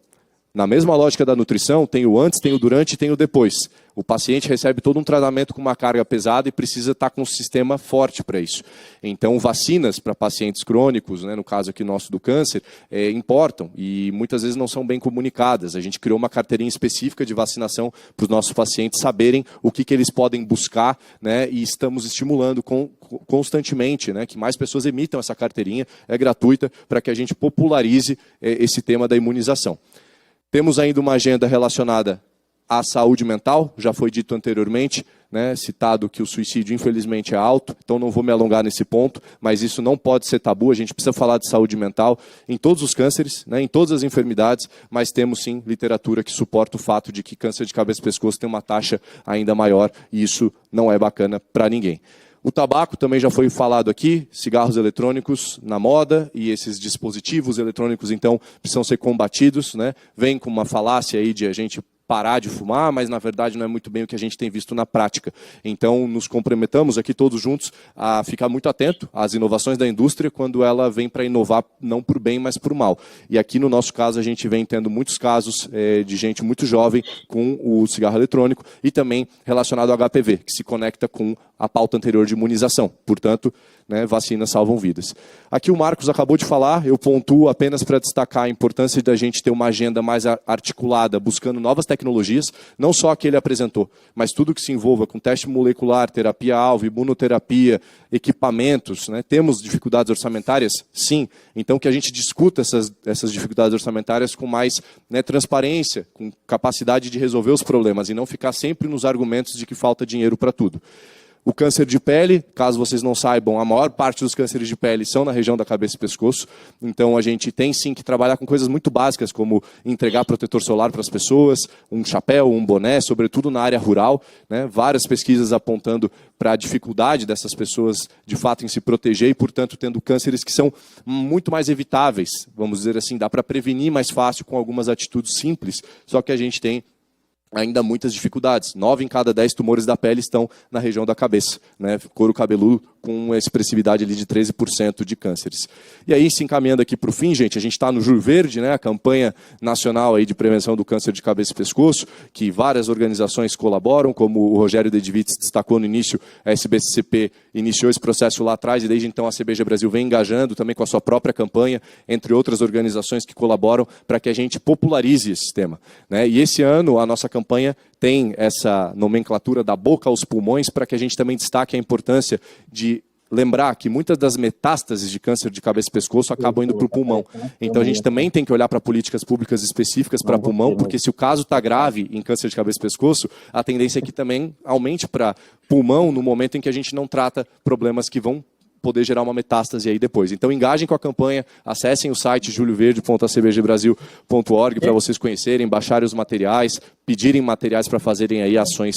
Na mesma lógica da nutrição, tem o antes, tem o durante e tem o depois. O paciente recebe todo um tratamento com uma carga pesada e precisa estar com um sistema forte para isso. Então, vacinas para pacientes crônicos, né, no caso aqui nosso do câncer, importam e muitas vezes não são bem comunicadas. A gente criou uma carteirinha específica de vacinação para os nossos pacientes saberem o que eles podem buscar, né, e estamos estimulando constantemente, né, que mais pessoas emitam essa carteirinha, é gratuita, para que a gente popularize esse tema da imunização. Temos ainda uma agenda relacionada à saúde mental, já foi dito anteriormente, né, citado que o suicídio infelizmente é alto, então não vou me alongar nesse ponto, mas isso não pode ser tabu, a gente precisa falar de saúde mental em todos os cânceres, né, em todas as enfermidades, mas temos sim literatura que suporta o fato de que câncer de cabeça e pescoço tem uma taxa ainda maior e isso não é bacana para ninguém. O tabaco também já foi falado aqui, cigarros eletrônicos na moda e esses dispositivos eletrônicos então precisam ser combatidos, né? Vem com uma falácia aí de a gente parar de fumar, mas na verdade não é muito bem o que a gente tem visto na prática. Então nos comprometamos aqui todos juntos a ficar muito atento às inovações da indústria quando ela vem para inovar não por bem, mas por mal. E aqui no nosso caso a gente vem tendo muitos casos de gente muito jovem com o cigarro eletrônico e também relacionado ao HPV, que se conecta com a pauta anterior de imunização. Portanto, né, vacinas salvam vidas. Aqui o Marcos acabou de falar, eu pontuo apenas para destacar a importância da gente ter uma agenda mais articulada, buscando novas tecnologias, não só a que ele apresentou, mas tudo que se envolva com teste molecular, terapia-alvo, imunoterapia, equipamentos. Né? Temos dificuldades orçamentárias? Sim. Então que a gente discuta essas dificuldades orçamentárias com mais, né, transparência, com capacidade de resolver os problemas e não ficar sempre nos argumentos de que falta dinheiro para tudo. O câncer de pele, caso vocês não saibam, a maior parte dos cânceres de pele são na região da cabeça e pescoço. Então a gente tem sim que trabalhar com coisas muito básicas, como entregar protetor solar para as pessoas, um chapéu, um boné, sobretudo na área rural. Né? Várias pesquisas apontando para a dificuldade dessas pessoas, de fato, em se proteger e, portanto, tendo cânceres que são muito mais evitáveis. Vamos dizer assim, dá para prevenir mais fácil com algumas atitudes simples, só que a gente tem ainda muitas dificuldades. 9 em cada 10 tumores da pele estão na região da cabeça, né? Couro cabeludo com uma expressividade ali de 13% de cânceres. E aí, se encaminhando aqui para o fim, gente, a gente está no Julho Verde, né? A campanha nacional aí de prevenção do câncer de cabeça e pescoço, que várias organizações colaboram, como o Rogério Dedivitz destacou no início, a SBCP iniciou esse processo lá atrás e desde então a CBG Brasil vem engajando também com a sua própria campanha, entre outras organizações que colaboram para que a gente popularize esse tema, né? E esse ano a nossa campanha tem essa nomenclatura da boca aos pulmões para que a gente também destaque a importância de lembrar que muitas das metástases de câncer de cabeça e pescoço acabam indo para o pulmão. Então a gente também tem que olhar para políticas públicas específicas para pulmão, porque se o caso está grave em câncer de cabeça e pescoço, a tendência é que também aumente para pulmão no momento em que a gente não trata problemas que vão poder gerar uma metástase aí depois. Então engajem com a campanha, acessem o site julioverde.cbgbrasil.org para vocês conhecerem, baixarem os materiais, pedirem materiais para fazerem aí ações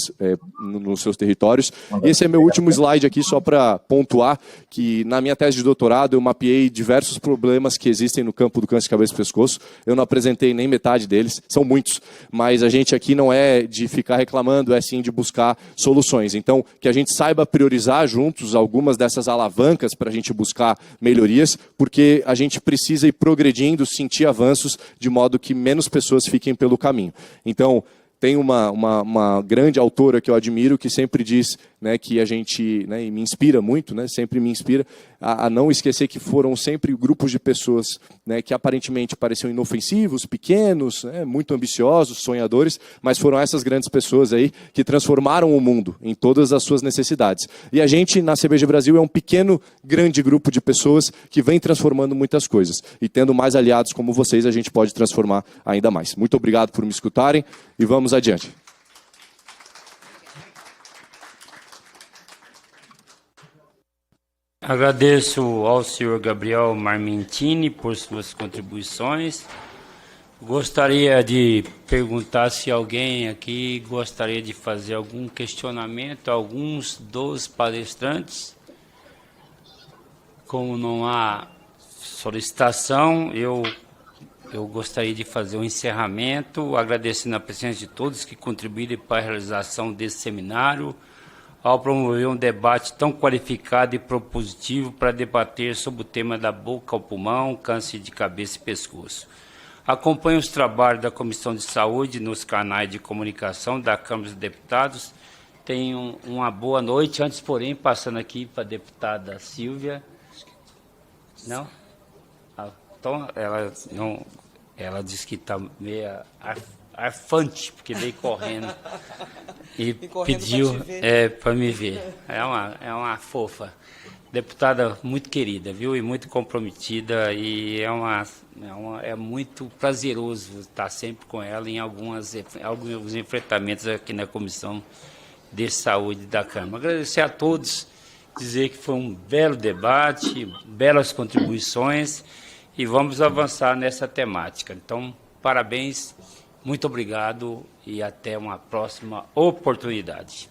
nos seus territórios. E esse é meu último slide aqui, só para pontuar que na minha tese de doutorado eu mapeei diversos problemas que existem no campo do câncer de cabeça e pescoço. Eu não apresentei nem metade deles, são muitos, mas a gente aqui não é de ficar reclamando, é sim de buscar soluções. Então, que a gente saiba priorizar juntos algumas dessas alavancas para a gente buscar melhorias, porque a gente precisa ir progredindo, sentir avanços, de modo que menos pessoas fiquem pelo caminho. Então, tem uma grande autora que eu admiro, que sempre diz, né, que a gente, né, e me inspira muito, né, sempre me inspira, a não esquecer que foram sempre grupos de pessoas, né, que aparentemente pareciam inofensivos, pequenos, né, muito ambiciosos, sonhadores, mas foram essas grandes pessoas aí que transformaram o mundo em todas as suas necessidades. E a gente, na CBG Brasil, é um pequeno, grande grupo de pessoas que vem transformando muitas coisas. E tendo mais aliados como vocês, a gente pode transformar ainda mais. Muito obrigado por me escutarem e vamos adiante. Agradeço ao senhor Gabriel Marmentini por suas contribuições. Gostaria de perguntar se alguém aqui gostaria de fazer algum questionamento a alguns dos palestrantes. Como não há solicitação, eu gostaria de fazer um encerramento, agradecendo a presença de todos que contribuíram para a realização desse seminário, ao promover um debate tão qualificado e propositivo para debater sobre o tema da boca ao pulmão, câncer de cabeça e pescoço. Acompanhe os trabalhos da Comissão de Saúde nos canais de comunicação da Câmara dos Deputados. Tenham uma boa noite. Antes, porém, passando aqui para a deputada Silvia. Não? Então, ela disse que está meio arfante, porque veio correndo e pediu para me ver. É uma fofa. Deputada muito querida, viu? E muito comprometida, e é muito prazeroso estar sempre com ela em alguns enfrentamentos aqui na Comissão de Saúde da Câmara. Agradecer a todos, dizer que foi um belo debate, belas contribuições, e vamos avançar nessa temática. Então, parabéns, muito obrigado e até uma próxima oportunidade.